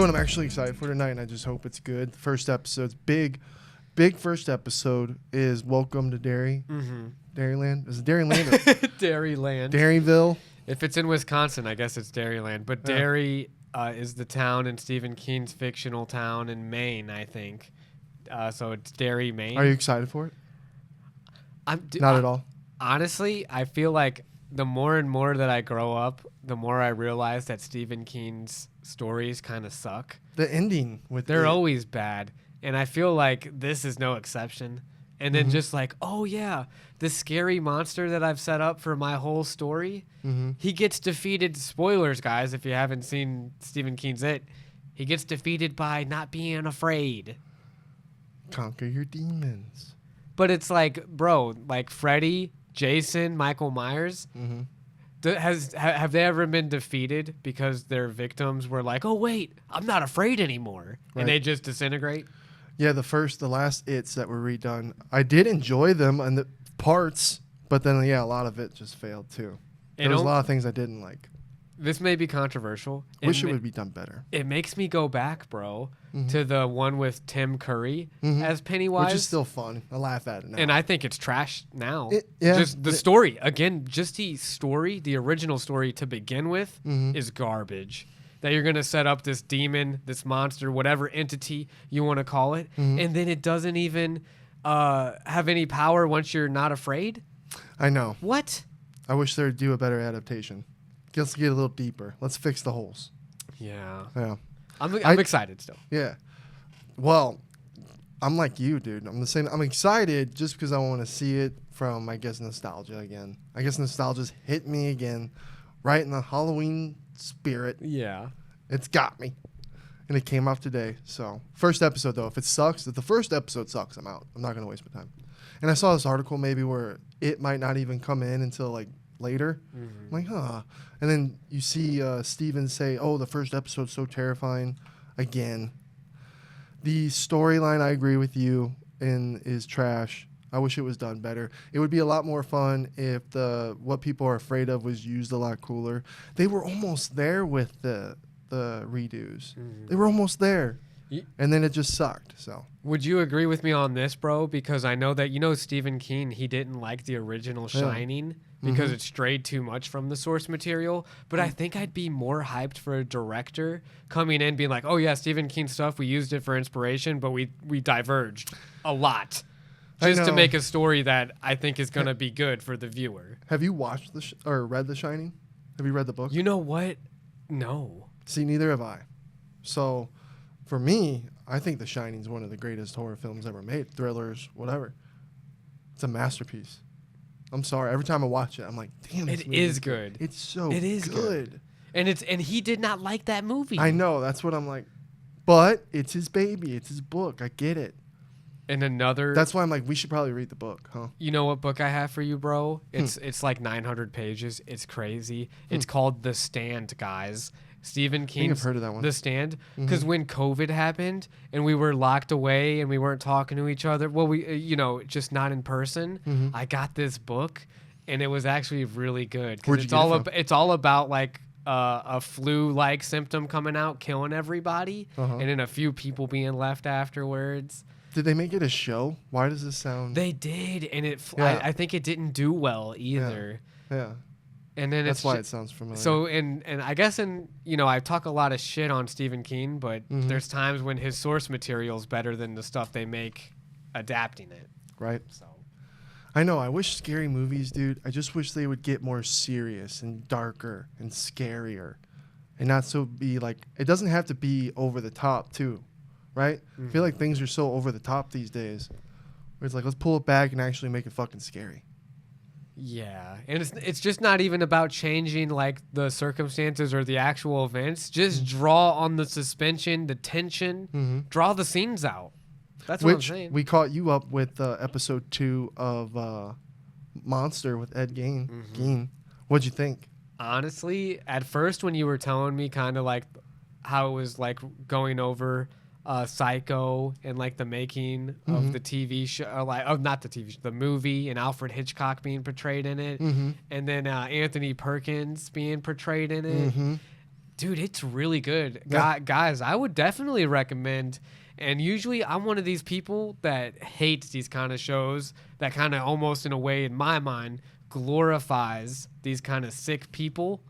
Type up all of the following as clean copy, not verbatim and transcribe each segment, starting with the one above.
what I'm actually excited for tonight, and I just hope it's good. First episode's big first episode is Welcome to Dairy. Mm-hmm. Dairyland? Is it Dairyland? Dairyland. Dairyville? If it's in Wisconsin, I guess it's Dairyland. But Derry is the town in Stephen King's fictional town in Maine, I think. So it's Derry, Maine. Are you excited for it? Not at all. Honestly, I feel like the more and more that I grow up, the more I realize that Stephen King's stories kind of suck. The ending they're always bad. And I feel like this is no exception. And then just like, oh yeah, the scary monster that I've set up for my whole story, he gets defeated. Spoilers, guys, if you haven't seen Stephen King's It, he gets defeated by not being afraid. Conquer your demons. But it's like, bro, like Freddy, Jason, Michael Myers, have they ever been defeated because their victims were like, oh wait, I'm not afraid anymore, and they just disintegrate? Yeah, the last It's that were redone, I did enjoy them and the parts, but then a lot of it just failed too. There was a lot of things I didn't like. This may be controversial. Wish it would be done better. It makes me go back, bro, to the one with Tim Curry as Pennywise, which is still fun. I laugh at it now, and I think it's trash now. Just the story again, just the story, the original story to begin with is garbage. That you're going to set up this demon, this monster, whatever entity you want to call it, and then it doesn't even have any power once you're not afraid? I know. What? I wish they would do a better adaptation. Let's get a little deeper. Let's fix the holes. Yeah. Yeah. I'm excited still. Yeah. Well, I'm like you, dude. I'm the same. I'm excited just because I want to see it from, I guess, nostalgia again. I guess nostalgia's hit me again right in the Halloween spirit. Yeah. It's got me. And it came out today. So, first episode, though. If it sucks, if the first episode sucks, I'm out. I'm not going to waste my time. And I saw this article maybe where it might not even come in until, like, later. I'm like, huh. And then you see Steven say, oh, the first episode's so terrifying. Again. The storyline, I agree with you, is trash. I wish it was done better. It would be a lot more fun if what people are afraid of was used a lot cooler. They were almost there with the redos. They were almost there. And then it just sucked. So would you agree with me on this, bro? Because I know that Stephen King, he didn't like the original Shining because it strayed too much from the source material. But I think I'd be more hyped for a director coming in being like, oh yeah, Stephen King stuff, we used it for inspiration, but we diverged a lot. Just to make a story that I think is going to be good for the viewer. Have you watched or read The Shining? Have you read the book? You know what? No. See, neither have I. So, for me, I think The Shining is one of the greatest horror films ever made. Thrillers, whatever. It's a masterpiece. I'm sorry. Every time I watch it, I'm like, damn, it is good. It's so good. And he did not like that movie. I know. That's what I'm like. But it's his baby. It's his book. I get it. And another... That's why I'm like, we should probably read the book, huh? You know what book I have for you, bro? It's like 900 pages. It's crazy. It's called The Stand, guys. Stephen King. I've heard of that one. The Stand. Because when COVID happened and we were locked away and we weren't talking to each other, well, we, just not in person, I got this book and it was actually really good. Where'd you get it from? It's all about like a flu-like symptom coming out, killing everybody, and then a few people being left afterwards. Did they make it a show? Why does this sound... They did, and I think it didn't do well either. Yeah. And then that's why it sounds familiar. So, and I guess I talk a lot of shit on Stephen King, but there's times when his source material is better than the stuff they make adapting it. Right. So, I know. I wish scary movies, dude. I just wish they would get more serious and darker and scarier, and not so be like. It doesn't have to be over the top too, right? I feel like things are so over the top these days. Where it's like, let's pull it back and actually make it fucking scary. Yeah, and it's just not even about changing like the circumstances or the actual events. Just draw on the suspension, the tension, draw the scenes out. That's what I'm saying. We caught you up with episode 2 of Monster with Ed Gein. Gein. What'd you think? Honestly, at first when you were telling me kind of like how it was like going over Psycho and like the making of the TV show, not the TV show, the movie, and Alfred Hitchcock being portrayed in it, and then Anthony Perkins being portrayed in it. Dude, it's really good. Yeah. Guys, I would definitely recommend. And usually I'm one of these people that hates these kind of shows that kind of almost in a way, in my mind, glorifies these kind of sick people.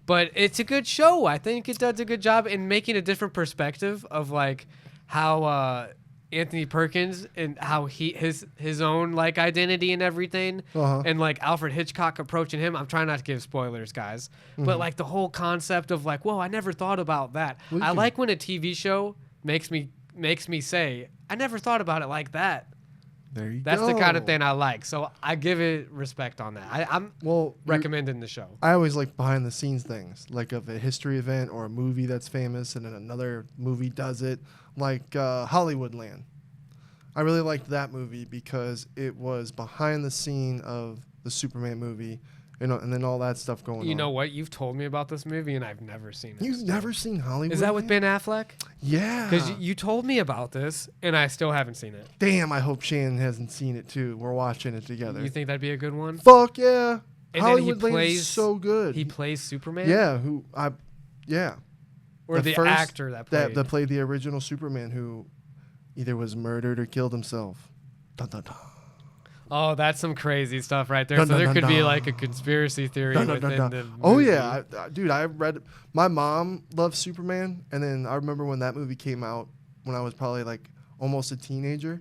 But it's a good show. I think it does a good job in making a different perspective of like how Anthony Perkins and how his own like identity and everything, and like Alfred Hitchcock approaching him. I'm trying not to give spoilers, guys, but like the whole concept of like, whoa, I never thought about that. I like when a TV show makes me say, I never thought about it like that. There you go. That's the kind of thing I like. So I give it respect on that. I'm recommending the show. I always like behind the scenes things, like of a history event or a movie that's famous and then another movie does it, like Hollywoodland. I really liked that movie because it was behind the scene of the Superman movie, and then all that stuff going on. You know what? You've told me about this movie and I've never seen it. You've never seen Hollywoodland? Is that with Ben Affleck? Yeah. Because you told me about this and I still haven't seen it. Damn, I hope Shannon hasn't seen it too. We're watching it together. You think that'd be a good one? Fuck yeah. And Hollywoodland is so good. He plays Superman? Yeah, yeah. Or the first actor that played the original Superman who either was murdered or killed himself. Dun, dun, dun. Oh, that's some crazy stuff right there. Dun, so dun, there dun, could be dun. like a conspiracy theory Dun, dun, within dun, the dun. movie. Oh yeah, dude, I read. My mom loved Superman, and then I remember when that movie came out when I was probably like almost a teenager,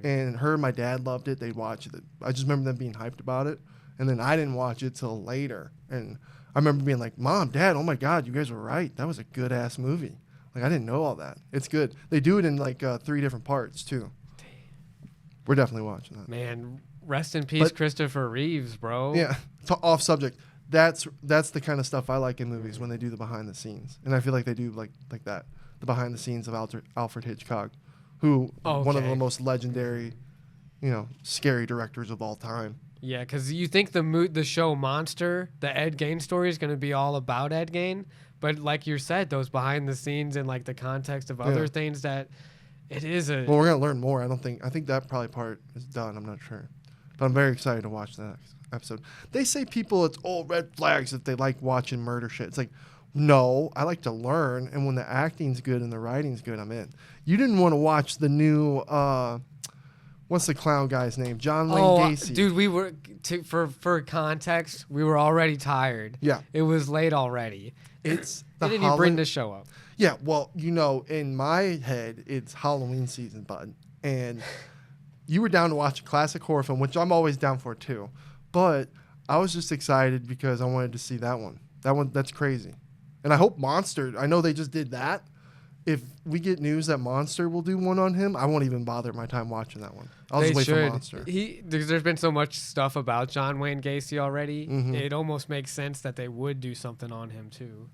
and her and my dad loved it. They watched it. I just remember them being hyped about it, and then I didn't watch it till later. And I remember being like, "Mom, Dad, oh my God, you guys were right. That was a good ass movie. Like I didn't know all that. It's good. They do it in like 3 different parts too. We're definitely watching that. Man, rest in peace, Christopher Reeves, bro. Yeah, off subject. That's the kind of stuff I like in movies when they do the behind the scenes, and I feel like they do like that, the behind the scenes of Alfred Hitchcock, who one of the most legendary, scary directors of all time. Yeah, because you think the show Monster, the Ed Gein story, is going to be all about Ed Gein, but like you said, those behind the scenes and like the context of other things that it is a. Well, we're gonna learn more. I think that probably part is done. I'm not sure, but I'm very excited to watch the next episode. They say people it's all red flags if they like watching murder shit. It's like, no, I like to learn, and when the acting's good and the writing's good, I'm in. You didn't want to watch the new what's the clown guy's name? John Wayne Gacy. Dude, we were for context, we were already tired. Yeah, it was late already. It's they didn't even bring the show up. Yeah, well, in my head, it's Halloween season, bud, and you were down to watch a classic horror film, which I'm always down for too. But I was just excited because I wanted to see that one. That's crazy. And I hope Monster, I know they just did that. If we get news that Monster will do one on him, I won't even bother my time watching that one. I'll just wait for Monster. There's been so much stuff about John Wayne Gacy already. Mm-hmm. It almost makes sense that they would do something on him too.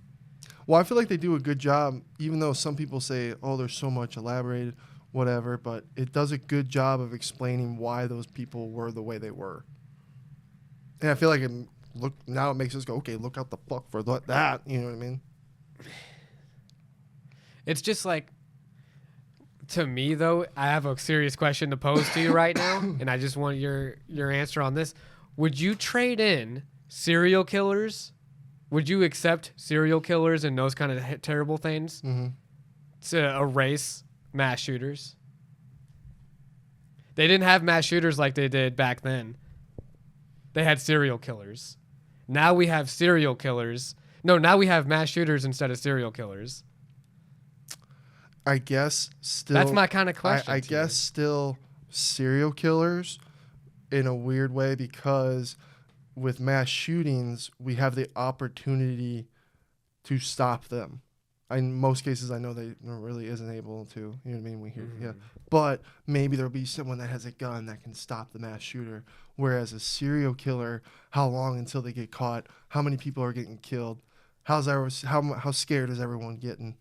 Well, I feel like they do a good job, even though some people say, oh, there's so much elaborated, whatever, but it does a good job of explaining why those people were the way they were. And I feel like now it makes us go, okay, look out the fuck for that. You know what I mean? It's just like, to me though, I have a serious question to pose to you right now, and I just want your answer on this. Would you trade in serial killers? Would you accept serial killers and those kind of terrible things to erase mass shooters? They didn't have mass shooters like they did back then. They had serial killers. Now we have serial killers. No, now we have mass shooters instead of serial killers. I guess still. That's my kind of question. I guess still serial killers in a weird way, because with mass shootings, we have the opportunity to stop them. In most cases, I know they really isn't able to. You know what I mean? We hear, yeah. But maybe there'll be someone that has a gun that can stop the mass shooter. Whereas a serial killer, how long until they get caught? How many people are getting killed? How scared is everyone getting?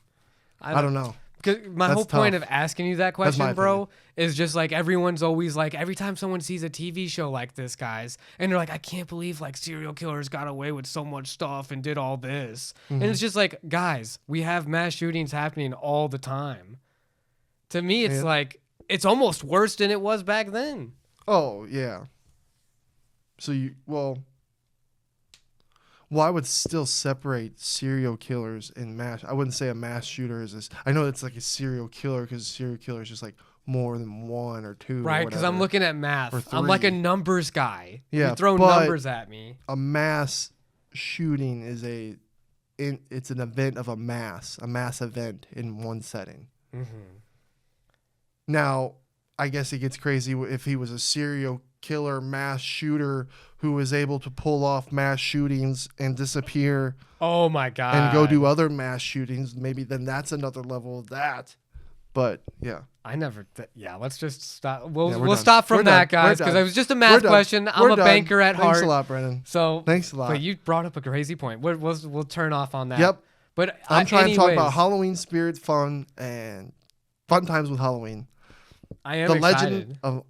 I don't know. Because my whole point of asking you that question, bro, is just like everyone's always like, every time someone sees a TV show like this, guys, and they're like, I can't believe like serial killers got away with so much stuff and did all this. And it's just like, guys, we have mass shootings happening all the time. To me, it's like, it's almost worse than it was back then. Oh, yeah. So Well, I would still separate serial killers and mass. I wouldn't say a mass shooter is this. I know it's like a serial killer because serial killer is just like more than one or two. Right, because I'm looking at math. I'm like a numbers guy. Yeah, you throw numbers at me. A mass shooting is it's an event of a mass event in one setting. Mm-hmm. Now, I guess it gets crazy if he was a serial killer mass shooter who was able to pull off mass shootings and disappear. Oh my God. And go do other mass shootings. Maybe then that's another level of that. But yeah. Let's just stop. We'll done. stop from We're that, done. guys, because it was just a math question. I'm a banker at heart. Thanks a lot, Brennan. So thanks a lot. But you brought up a crazy point. We'll turn off on that. Yep. But I'm trying to talk about Halloween spirit fun and fun times with Halloween. I am the excited. Legend of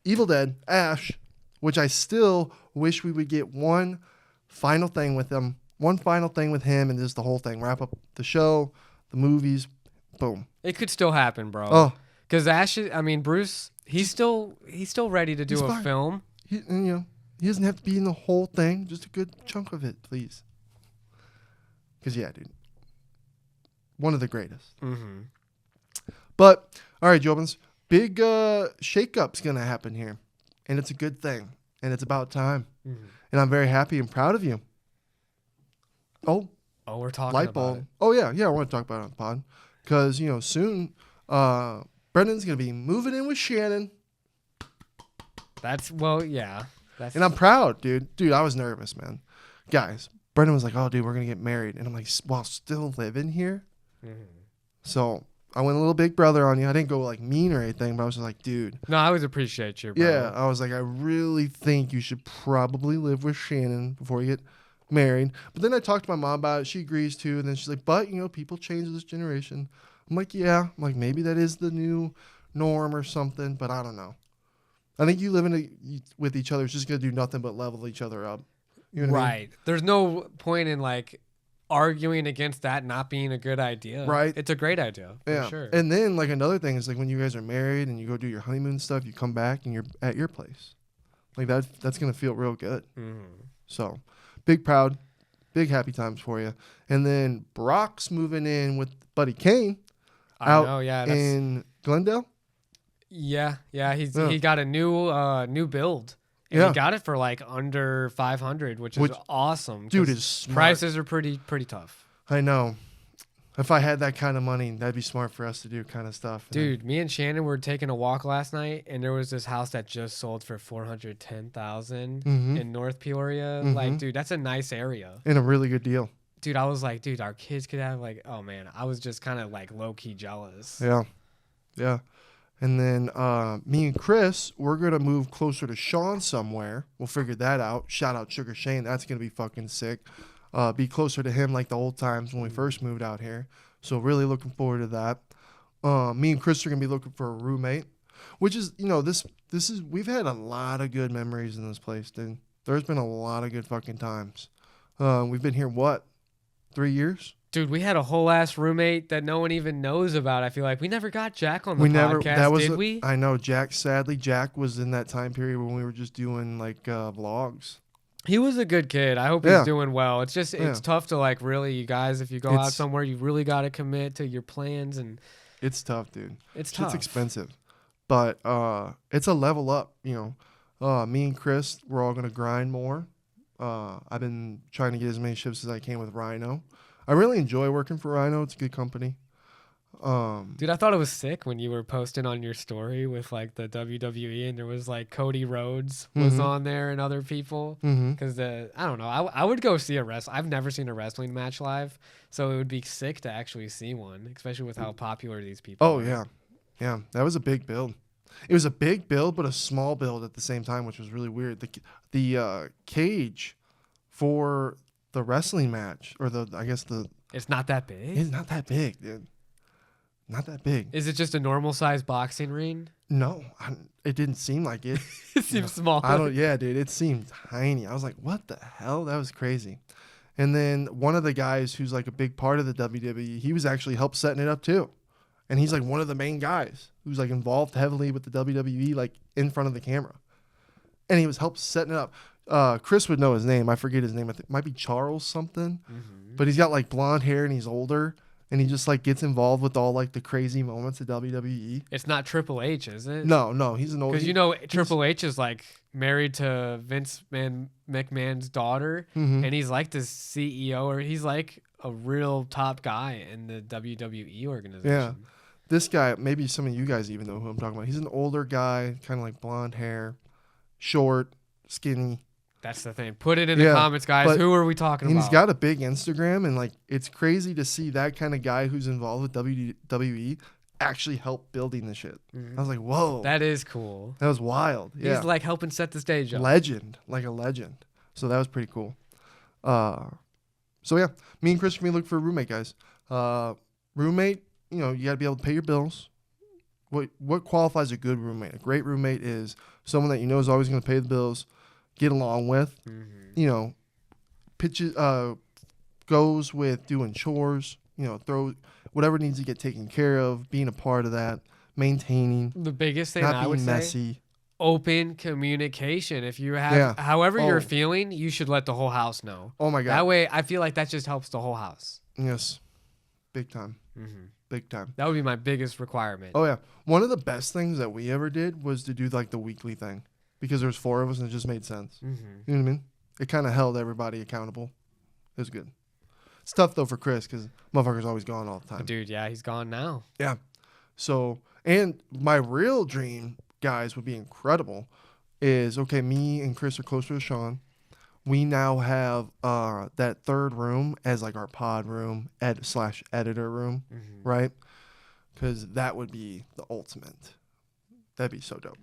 Evil Dead, Ash, which I still wish we would get one final thing with him, and just the whole thing. Wrap up the show, the movies, boom. It could still happen, bro. Oh, because Bruce, he's still ready to do a film. He doesn't have to be in the whole thing, just a good chunk of it, please. Because yeah, dude, one of the greatest. Mm-hmm. But all right, Jobins. Big shake-up's going to happen here, and it's a good thing, and it's about time. Mm-hmm. And I'm very happy and proud of you. Oh, we're talking light about bulb. it. Oh, yeah, I want to talk about it on the pod because, soon Brendan's going to be moving in with Shannon. Yeah. And I'm proud, dude. Dude, I was nervous, man. Guys, Brendan was like, oh, dude, we're going to get married. And I'm like, while still living here? Mm-hmm. So I went a little big brother on you. I didn't go like mean or anything, but I was just like, dude. No, I always appreciate you, bro. Yeah, I was like, I really think you should probably live with Shannon before you get married. But then I talked to my mom about it. She agrees too. And then she's like, but, people change this generation. I'm like, yeah. I'm like, maybe that is the new norm or something, but I don't know. I think you living with each other is just going to do nothing but level each other up. You know what I mean? There's no point in arguing against that not being a good idea. Right. It's a great idea. For sure. And then another thing is when you guys are married and you go do your honeymoon stuff, you come back and you're at your place. That's going to feel real good. Mm-hmm. So big proud, big happy times for you. And then Brock's moving in with Buddy Kane in Glendale. Yeah. He got a new build. And he got it for under 500, which is awesome. Dude is smart. Prices are pretty tough. I know. If I had that kind of money, that'd be smart for us to do kind of stuff. Dude, me and Shannon were taking a walk last night, and there was this house that just sold for $410,000 in North Peoria. Mm-hmm. Dude, that's a nice area. And a really good deal. Dude, I was like, dude, our kids could have oh man, I was just kind of low key jealous. Yeah. And then me and Chris, we're going to move closer to Sean somewhere. We'll figure that out. Shout out Sugar Shane. That's going to be fucking sick. Be closer to him like the old times when we first moved out here. So really looking forward to that. Me and Chris are going to be looking for a roommate, which is, this is, we've had a lot of good memories in this place, dude. There's been a lot of good fucking times. We've been here, 3 years? Dude, we had a whole ass roommate that no one even knows about. I feel like we never got Jack on the podcast, did we? I know Jack. Sadly, Jack was in that time period when we were just doing vlogs. He was a good kid. I hope he's doing well. It's just it's tough to really, you guys. If you go out somewhere, you really got to commit to your plans, and it's tough, dude. It's tough. It's expensive, but it's a level up. Me and Chris, we're all gonna grind more. I've been trying to get as many shifts as I can with Rhino. I really enjoy working for Rhino. It's a good company. Dude, I thought it was sick when you were posting on your story with the WWE and there was Cody Rhodes was on there and other people. Because I don't know. I would go see I've never seen a wrestling match live, so it would be sick to actually see one, especially with how popular these people are. Oh, yeah. That was a big build. It was a big build, but a small build at the same time, which was really weird. The cage for the wrestling match, or it's not that big. It's not that big, dude. Not that big. Is it just a normal size boxing ring? No, it didn't seem like it. It seems small. Yeah, dude, it seemed tiny. I was like, what the hell? That was crazy. And then one of the guys who's a big part of the WWE, he was actually helped setting it up too. And he's one of the main guys who's involved heavily with the WWE, in front of the camera. And he was helped setting it up. Chris would know his name. I forget his name. I think it might be Charles something. Mm-hmm. But he's got like blonde hair and he's older. And he just like gets involved with all like the crazy moments of WWE. It's not Triple H, is it? No, he's an old. Because you know Triple H is like married to Vince McMahon's daughter, and he's like the CEO, or he's like a real top guy in the WWE organization. Yeah, this guy, maybe some of you guys even know who I'm talking about. He's an older guy, kind of like blonde hair, short, skinny. That's the thing. Put it in the comments, guys. Who are we talking about? He's got a big Instagram, and like it's crazy to see that kind of guy who's involved with WWE actually help building the shit. I was like, whoa, that is cool. That was wild. Yeah. He's like helping set the stage up. Legend, like a legend. So that was pretty cool. So yeah, me and Chris are gonna look for a roommate, guys. Roommate, you know, you gotta be able to pay your bills. What qualifies a good roommate? A great roommate is someone that you know is always gonna pay the bills, get along with, you know, pitches, goes with doing chores, you know, throw whatever needs to get taken care of, being a part of that, maintaining. The biggest thing not I being would messy. say, open communication. If you have, however you're feeling, you should let the whole house know. Oh my God. That way, I feel like that just helps the whole house. Yes. Big time. Big time. That would be my biggest requirement. Oh yeah. One of the best things that we ever did was to do like the weekly thing. Because there's 4 of us and it just made sense. You know what I mean? It kind of held everybody accountable. It was good. It's tough though for Chris because motherfucker's always gone all the time. Dude, yeah, he's gone now. Yeah. So, and my real dream, guys, would be incredible is, okay, me and Chris are closer to Sean. We now have that third room as like our pod room, / editor room, right? Because that would be the ultimate. That'd be so dope.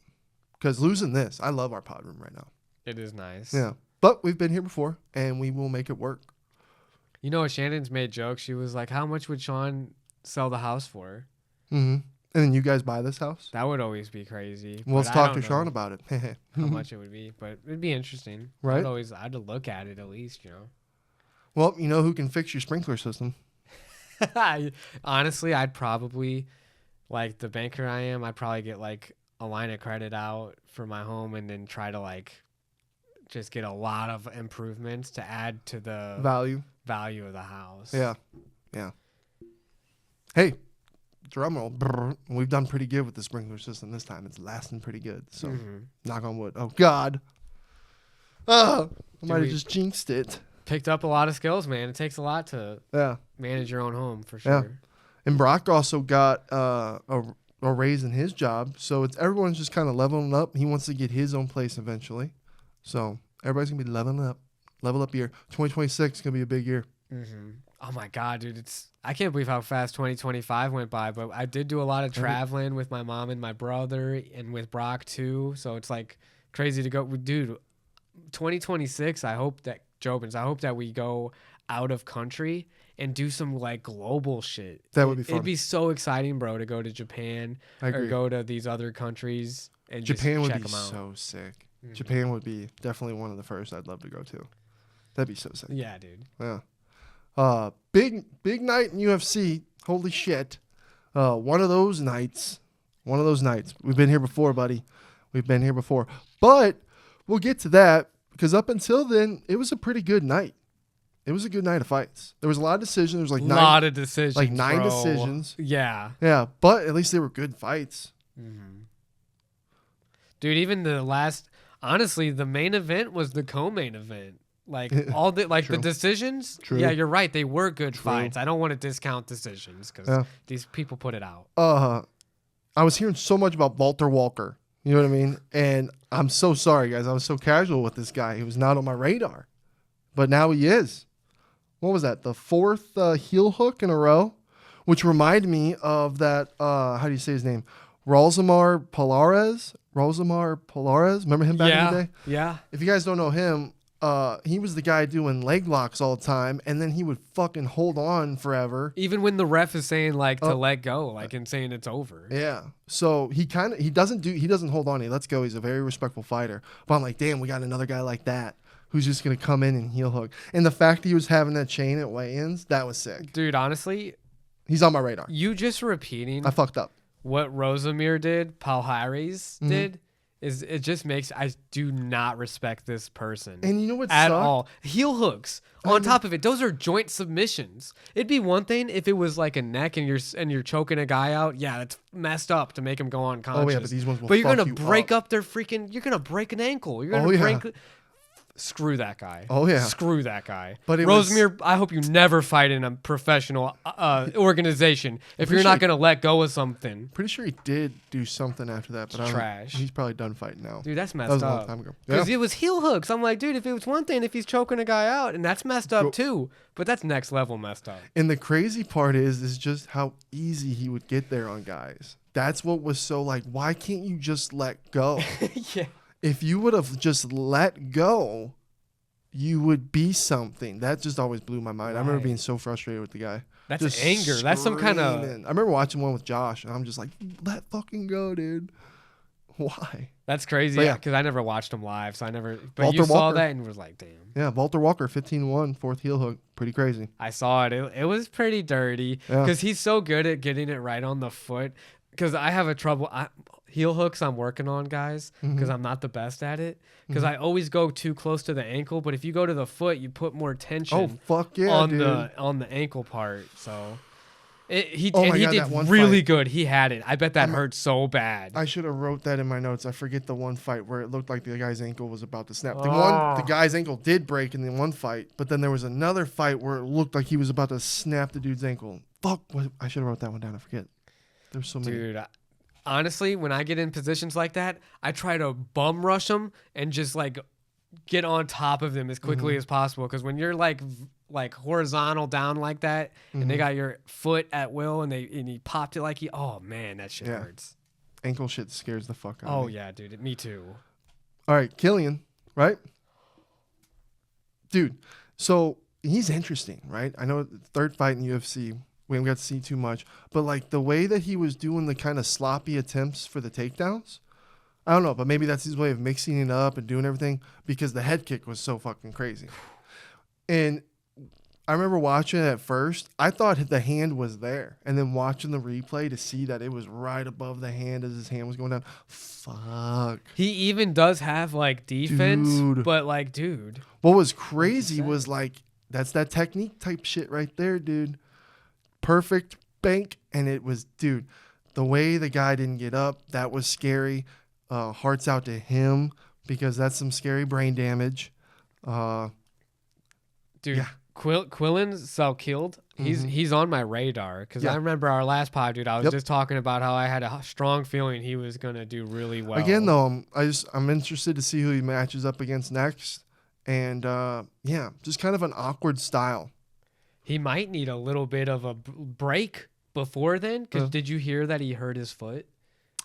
Because losing this, I love our pod room right now. It is nice. Yeah. But we've been here before, and we will make it work. You know, Shannon's made jokes. She was like, how much would Sean sell the house for? And then you guys buy this house? That would always be crazy. Well, let's talk to Sean about it. How much it would be, but it'd be interesting. Right? I'd look at it at least, you know. Well, you know who can fix your sprinkler system? Honestly, I'd probably, like the banker I am, I'd probably get like a line of credit out for my home and then try to like just get a lot of improvements to add to the value of the house. Yeah. Hey, drum roll. Brr. We've done pretty good with the sprinkler system this time. It's lasting pretty good. So knock on wood. Oh God. I might have just jinxed it. Picked up a lot of skills, man. It takes a lot to manage your own home for sure. Yeah. And Brock also got a raise in his job, so it's everyone's just kind of leveling up. He wants to get his own place eventually, so everybody's gonna be level up year. 2026 is gonna be a big year. Oh my God, dude! I can't believe how fast 2025 went by. But I did do a lot of traveling with my mom and my brother, and with Brock too. So it's like crazy to go, dude. 2026. I hope that we go out of country and do some like global shit. That would be fun. It'd be so exciting, bro, to go to Japan or go to these other countries and Japan just would check be them out. so sick. Japan would be definitely one of the first I'd love to go to. That'd be so sick. Yeah, dude. Yeah. Big night in UFC. Holy shit. One of those nights. We've been here before, buddy. But we'll get to that because up until then, it was a pretty good night. It was a good night of fights. There was a lot of decisions. There was like nine decisions. Yeah. Yeah, but at least they were good fights. Dude, even honestly, the main event was the co-main event. Like all the the decisions. True. Yeah, you're right. They were good fights. I don't want to discount decisions because these people put it out. I was hearing so much about Walter Walker. You know what I mean? And I'm so sorry, guys. I was so casual with this guy. He was not on my radar, but now he is. What was that? The 4th heel hook in a row, which reminded me of that. How do you say his name? Rosamar Polares. Remember him back in the day? Yeah. If you guys don't know him, he was the guy doing leg locks all the time, and then he would fucking hold on forever. Even when the ref is saying like to let go, like and saying it's over. Yeah. So he doesn't hold on. He lets go. He's a very respectful fighter. But I'm like, damn, we got another guy like that who's just gonna come in and heel hook. And the fact that he was having that chain at weigh-ins, that was sick. Dude, honestly, he's on my radar. You just repeating I fucked up. What Rosamir did, Paul Harris did, it just makes I do not respect this person. And you know what at sucked? all. Heel hooks. On top of it, those are joint submissions. It'd be one thing if it was like a neck and you're choking a guy out. Yeah, that's messed up to make him go unconscious. Oh yeah, but these ones will. But you're fuck gonna you break up. up their freaking. You're gonna break an ankle. You're gonna break. Screw that guy. Oh yeah. Screw that guy. But Rosemere, I hope you never fight in a professional organization if you're not gonna let go of something. Pretty sure he did do something after that, but Trash. He's probably done fighting now. Dude, that's messed That was up. a long time ago. Because Yeah. it was heel hooks. I'm like, dude, if it was one thing, if he's choking a guy out, and that's messed up too. But that's next level messed up. And the crazy part is just how easy he would get there on guys. That's what was so like, why can't you just let go? Yeah. If you would have just let go, you would be something. That just always blew my mind. I remember being so frustrated with the guy. That's just anger. That's some kind of. screaming. I remember watching one with Josh, and I'm just like, let fucking go, dude. Why? That's crazy. But Yeah, yeah. because I never watched him live, so I never. But Walter you saw Walker. that and was like, damn. Yeah, Walter Walker, 15-1, fourth heel hook. Pretty crazy. I saw it. It was pretty dirty Yeah. because he's so good at getting it right on the foot. Because I have a trouble. Heel hooks I'm working on, guys, because I'm not the best at it. Because I always go too close to the ankle, but if you go to the foot, you put more tension. Oh, fuck yeah, on dude. the ankle part. So he Oh my he God, did that one really fight. good. He had it. I bet that hurt so bad. I should have wrote that in my notes. I forget the one fight where it looked like the guy's ankle was about to snap. The guy's ankle did break in the one fight, but then there was another fight where it looked like he was about to snap the dude's ankle. Fuck, I should have wrote that one down. I forget. There's so many. Dude, honestly, when I get in positions like that, I try to bum rush them and just like get on top of them as quickly as possible. Because when you're like horizontal down like that, and they got your foot at will, and he popped it like oh man, that shit hurts. Ankle shit scares the fuck out of me. Oh yeah, dude, me too. All right, Killian, right? Dude, so he's interesting, right? I know third fight in UFC. We haven't got to see too much. But, like, the way that he was doing the kind of sloppy attempts for the takedowns, I don't know, but maybe that's his way of mixing it up and doing everything because the head kick was so fucking crazy. And I remember watching it at first. I thought the hand was there. And then watching the replay to see that it was right above the hand as his hand was going down. Fuck. He even does have, like, defense, Dude. but, like, dude. What was crazy was, like, that's that technique type shit right there, dude. Perfect bank, and it was, dude, the way the guy didn't get up, that was scary. Hearts out to him because that's some scary brain damage. Dude, Yeah. Quillen killed. He's on my radar because I remember our last pod, dude. I was just talking about how I had a strong feeling he was gonna do really well. Again, though, I'm interested to see who he matches up against next, and just kind of an awkward style. He might need a little bit of a break before then. Because did you hear that he hurt his foot?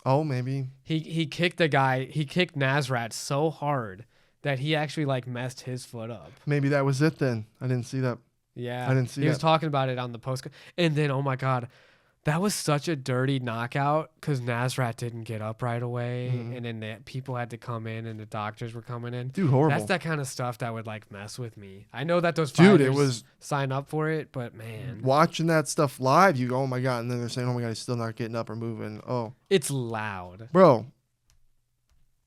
Oh, maybe. He kicked the guy. He kicked Nasrat so hard that he actually like messed his foot up. Maybe that was it then. I didn't see that. Yeah, I didn't see He was that. talking about it on the post. And then, oh my God, that was such a dirty knockout because Nasrat didn't get up right away. And then people had to come in and the doctors were coming in. Dude, horrible. That's that kind of stuff that would like mess with me. I know that those Dude, fighters it was sign up for it, but man, watching that stuff live, you go, oh my God. And then they're saying, oh my God, he's still not getting up or moving. Oh, it's loud. bro.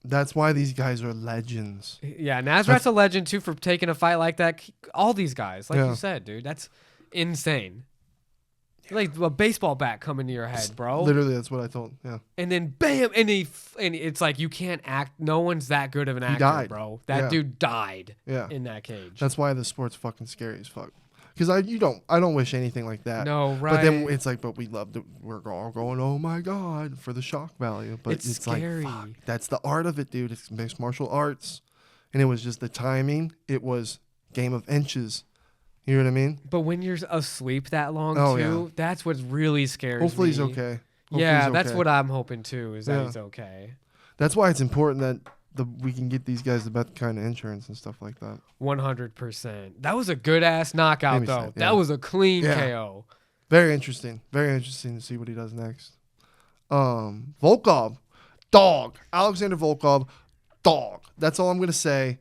That's why these guys are legends. Yeah, Nasrat's a legend too for taking a fight like that. All these guys, like Yeah. you said, dude, that's insane. Like a baseball bat coming to your head, bro. Literally, that's what I told. Yeah. And then bam, and it's like you can't act. No one's that good of an actor, died. bro. That Yeah. dude died Yeah. in that cage. That's why the sport's fucking scary as fuck. Because I don't wish anything like that. No, right. But then it's like, but we love that we're all going, oh my God, for the shock value. But It's it's scary. like, fuck, that's the art of it, dude. It's mixed martial arts. And it was just the timing. It was game of inches. You know what I mean? But when you're asleep that long Oh, too, that's what really scares Hopefully me. he's okay. Hopefully Yeah, he's that's okay. what I'm hoping too, is that Yeah. he's okay. That's why it's important that we can get these guys the best kind of insurance and stuff like that. 100%. That was a good ass knockout Made me though. sad, yeah. That was a clean Yeah. KO. Very interesting. Very interesting to see what he does next. Volkov, dog. Alexander Volkov, dog. That's all I'm gonna say.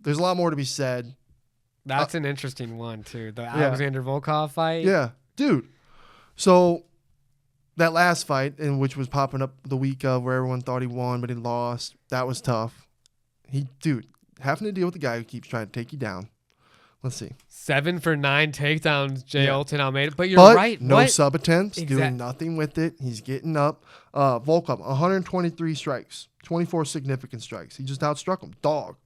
There's a lot more to be said. That's an interesting one too. The Alexander Volkov fight. Yeah, dude. So that last fight, in which was popping up the week of, where everyone thought he won, but he lost. That was tough. Having to deal with the guy who keeps trying to take you down. Let's see. 7 for 9 takedowns, Jailton Almeida. But you're But right. no sub attempts, doing Exact- nothing with it. He's getting up. Volkov, 123 strikes, 24 significant strikes. He just outstruck him. Dog.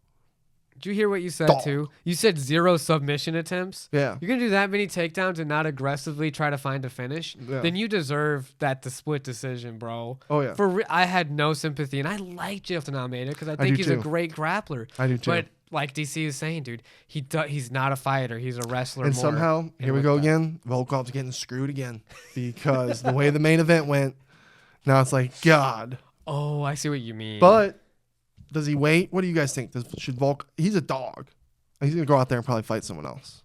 Did you hear what you said, Dog. too? You said 0 submission attempts. Yeah. You're going to do that many takedowns and not aggressively try to find a finish? Yeah. Then you deserve the split decision, bro. Oh, yeah. I had no sympathy, and I like Jailton Almeida because I do think he's a too. great grappler. I do too. But like DC is saying, dude, he's not a fighter. He's a wrestler. And more. somehow, here we with go that. again. Volkov's getting screwed again because the way the main event went, now it's like, God. Oh, I see what you mean. But does he wait? What do you guys think? Should Volk? He's a dog. He's gonna go out there and probably fight someone else.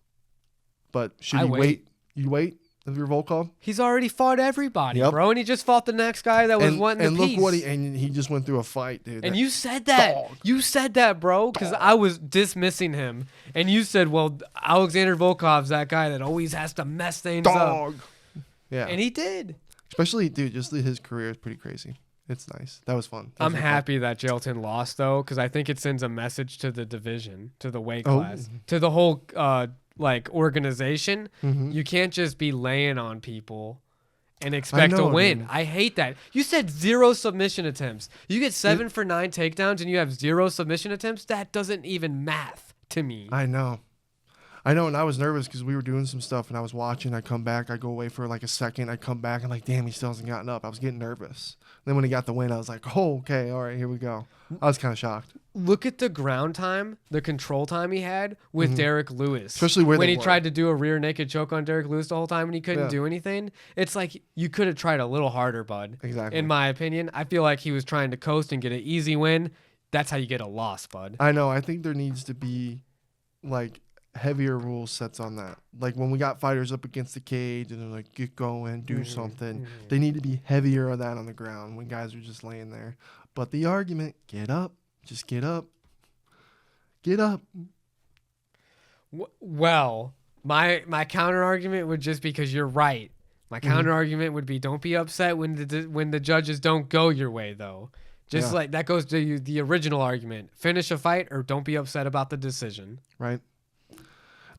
But should I he wait. wait? You wait if you're Volkov. He's already fought everybody, Yep. bro, and he just fought the next guy that was wanting and the look piece. what he just went through a fight, dude. And that- you said that. Dog. You said that, bro, because I was dismissing him. And you said, well, Alexander Volkov's that guy that always has to mess things up. dog. Yeah, And he did. especially dude, just his career is pretty crazy. It's nice. That was fun. That I'm was happy that Jailton lost, though, because I think it sends a message to the division, to the weight Oh. class, to the whole organization. Mhm. You can't just be laying on people and expect to know, win. dude. I hate that. You said 0 submission attempts. You get 7 for 9 takedowns and you have 0 submission attempts. That doesn't even math to me. I know. And I was nervous because we were doing some stuff and I was watching. I come back, I go away for like a second. I come back and like, damn, he still hasn't gotten up. I was getting nervous. Then when he got the win, I was like, oh, okay, all right, here we go. I was kind of shocked. Look at the ground time, the control time he had with Derek Lewis. Especially where when they he were. tried to do a rear naked choke on Derek Lewis the whole time and he couldn't Yeah. do anything. It's like you could have tried a little harder, bud. Exactly. In my opinion, I feel like he was trying to coast and get an easy win. That's how you get a loss, bud. I know. I think there needs to be like heavier rule sets on that. Like when we got fighters up against the cage and they're like, get going, do something. They need to be heavier on that on the ground when guys are just laying there. But the argument, get up, just get up. Get up. Well, my counter argument would just because you're right. My counter argument would be don't be upset when the judges don't go your way though. Just Yeah. like that goes to the original argument. Finish a fight or don't be upset about the decision. Right?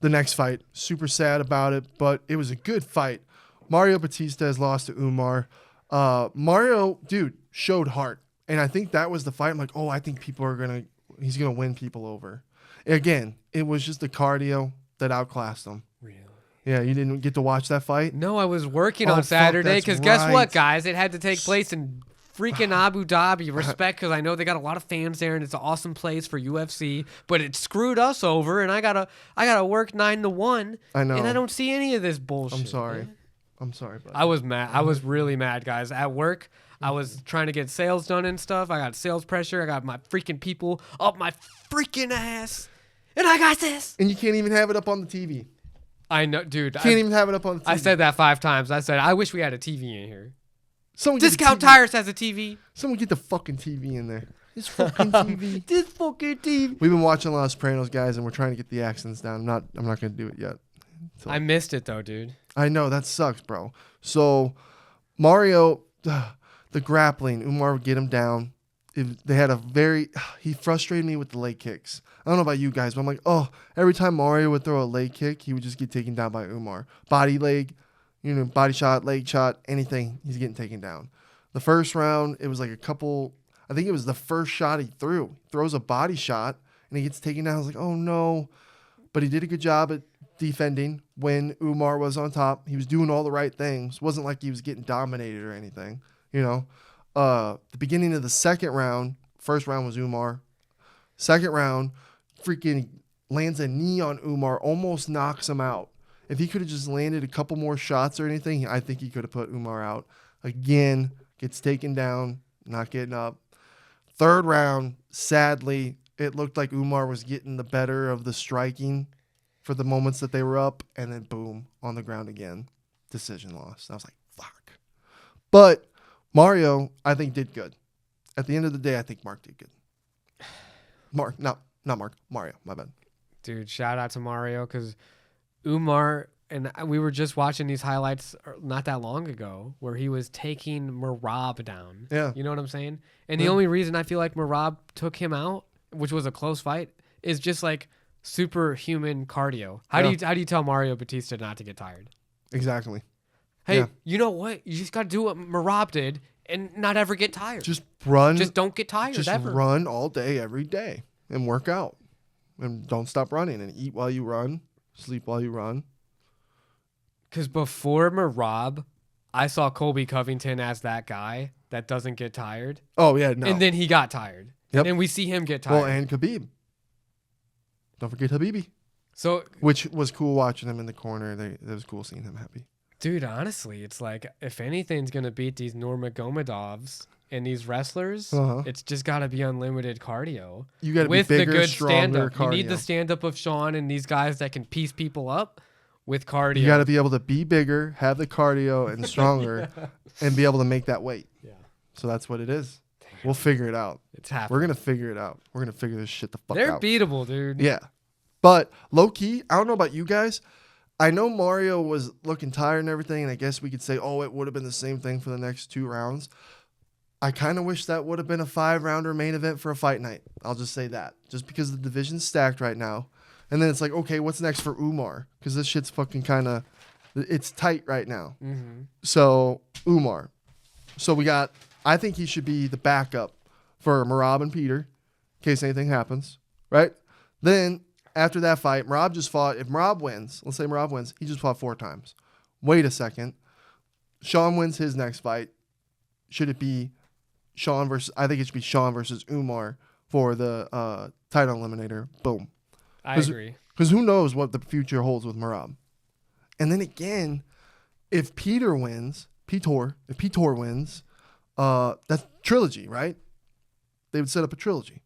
The next fight, super sad about it, but it was a good fight. Mario Batista has lost to Umar. Mario, dude, showed heart. And I think that was the fight. I'm like, oh, I think he's going to win people over. Again, it was just the cardio that outclassed him. Really? Yeah, you didn't get to watch that fight? No, I was working Oh, on fuck, Saturday that's because guess right. what, guys? It had to take place in freaking Abu Dhabi. Respect, because I know they got a lot of fans there and it's an awesome place for UFC. But it screwed us over, and I gotta work 9 to 1. I know. And I don't see any of this bullshit. I'm sorry. man. I'm sorry, buddy. I was mad. I was really mad, guys. At work, I was trying to get sales done and stuff. I got sales pressure. I got my freaking people up my freaking ass. And I got this. And you can't even have it up on the TV. I know, dude. Can't even have it up on the TV. I said that 5 times. I said, I wish we had a TV in here. Someone get the Discount TV. Tires has a TV. Someone get the fucking TV in there. This fucking TV. This fucking TV. We've been watching a lot of Sopranos, guys, and we're trying to get the accents down. I'm not going to do it yet. So- I missed it though, dude. I know, that sucks, bro. So, Mario, the grappling, Umar would get him down. He frustrated me with the leg kicks. I don't know about you guys, but I'm like, oh, every time Mario would throw a leg kick, he would just get taken down by Umar. Body leg, body shot, leg shot, anything, he's getting taken down. The first round, it was like I think it was the first shot he threw. He throws a body shot, and he gets taken down. I was like, oh, no. But he did a good job at defending when Umar was on top. He was doing all the right things. It wasn't like he was getting dominated or anything, The beginning of the second round, first round was Umar. Second round, freaking lands a knee on Umar, almost knocks him out. If he could have just landed a couple more shots or anything, I think he could have put Umar out. Again, gets taken down, not getting up. Third round, sadly, it looked like Umar was getting the better of the striking for the moments that they were up, and then boom, on the ground again. Decision lost. I was like, fuck. But Mario, I think, did good. At the end of the day, I think Mark did good. Not Mark. Mario, my bad. Dude, shout out to Mario because Umar and we were just watching these highlights not that long ago where he was taking Merab down. Yeah. You know what I'm saying? And the only reason I feel like Merab took him out, which was a close fight, is just like superhuman cardio. How do you tell Mario Batista not to get tired? Exactly. Hey, you know what? You just got to do what Merab did and not ever get tired. Just run. Just don't get tired Just ever. run all day, every day, and work out. And don't stop running, and eat while you run, sleep while you run. Because before Merab, I saw Colby Covington as that guy that doesn't get tired. Oh, yeah, no. And then he got tired. Yep. And we see him get tired. Well, and Khabib. Don't forget Habibi. So, which was cool watching him in the corner. It was cool seeing him happy. Dude, honestly, it's like if anything's going to beat these Nurmagomedovs and these wrestlers, it's just got to be unlimited cardio. You got to be bigger, the good stronger stand-up. cardio. You need the stand-up of Sean and these guys that can piece people up with cardio. You got to be able to be bigger, have the cardio, and stronger, and be able to make that weight. Yeah. So that's what it is. Damn. We'll figure it out. It's happening. We're going to figure it out. We're going to figure this shit the fuck They're out. They're beatable, dude. Yeah. But low-key, I don't know about you guys. I know Mario was looking tired and everything, and I guess we could say, oh, it would have been the same thing for the next 2 rounds. I kind of wish that would have been a 5-rounder main event for a fight night. I'll just say that. Just because the division's stacked right now. And then it's like, okay, what's next for Umar? Because this shit's fucking kind of, it's tight right now. Mm-hmm. So, Umar. So I think he should be the backup for Merab and Peter, in case anything happens, right? Then, after that fight, Merab just fought. If Merab wins, let's say Merab wins, he just fought 4 times. Wait a second. Sean wins his next fight. Should it be Sean versus, I think it should be Sean versus Umar for the title eliminator. Boom. I agree. Because who knows what the future holds with Merab. And then again, if Peter wins, that's trilogy, right? They would set up a trilogy.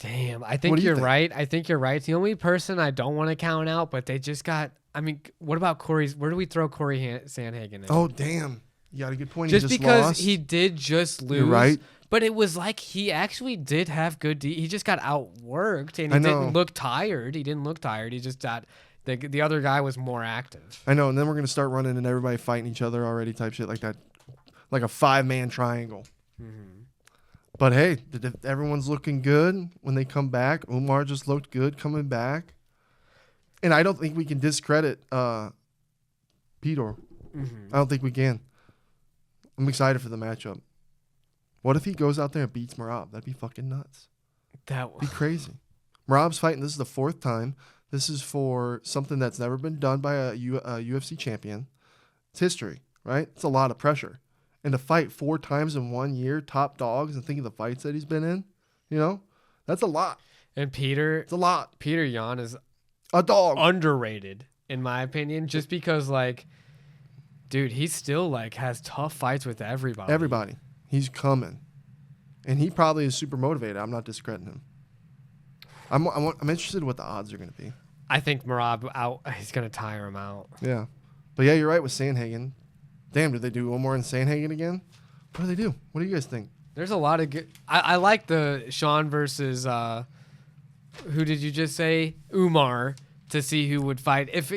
Damn, I think you're right. I think you're right. The only person I don't want to count out, but they just got, I mean, what about Corey's, where do we throw Corey Sandhagen in? Oh, damn. You got a good point. Just because lost. he did just lose. You're right. But it was like he actually did have good, he just got outworked and he didn't look tired. He just got, the other guy was more active. I know, and then we're going to start running and everybody fighting each other already type shit like that. Like a 5-man triangle. Mm-hmm. But hey, everyone's looking good when they come back. Umar just looked good coming back. And I don't think we can discredit Peter. Mm-hmm. I don't think we can. I'm excited for the matchup. What if he goes out there and beats Merab? That'd be fucking nuts. That'd be crazy. Merab's fighting. This is the 4th time. This is for something that's never been done by a UFC champion. It's history, right? It's a lot of pressure. And to fight 4 times in 1 year, top dogs, and think of the fights that he's been in, that's a lot. And it's a lot. Peter Yan is a dog. Underrated, in my opinion, just because, like, dude, he still, like, has tough fights with everybody. Everybody. He's coming. And he probably is super motivated. I'm not discrediting him. I'm interested in what the odds are going to be. I think Merab he's going to tire him out. Yeah. But, yeah, you're right with Sandhagen. Damn, did they do Umar and Sandhagen again? What do they do? What do you guys think? There's a lot of good. I like the Sean versus who did you just say? Umar, to see who would fight. If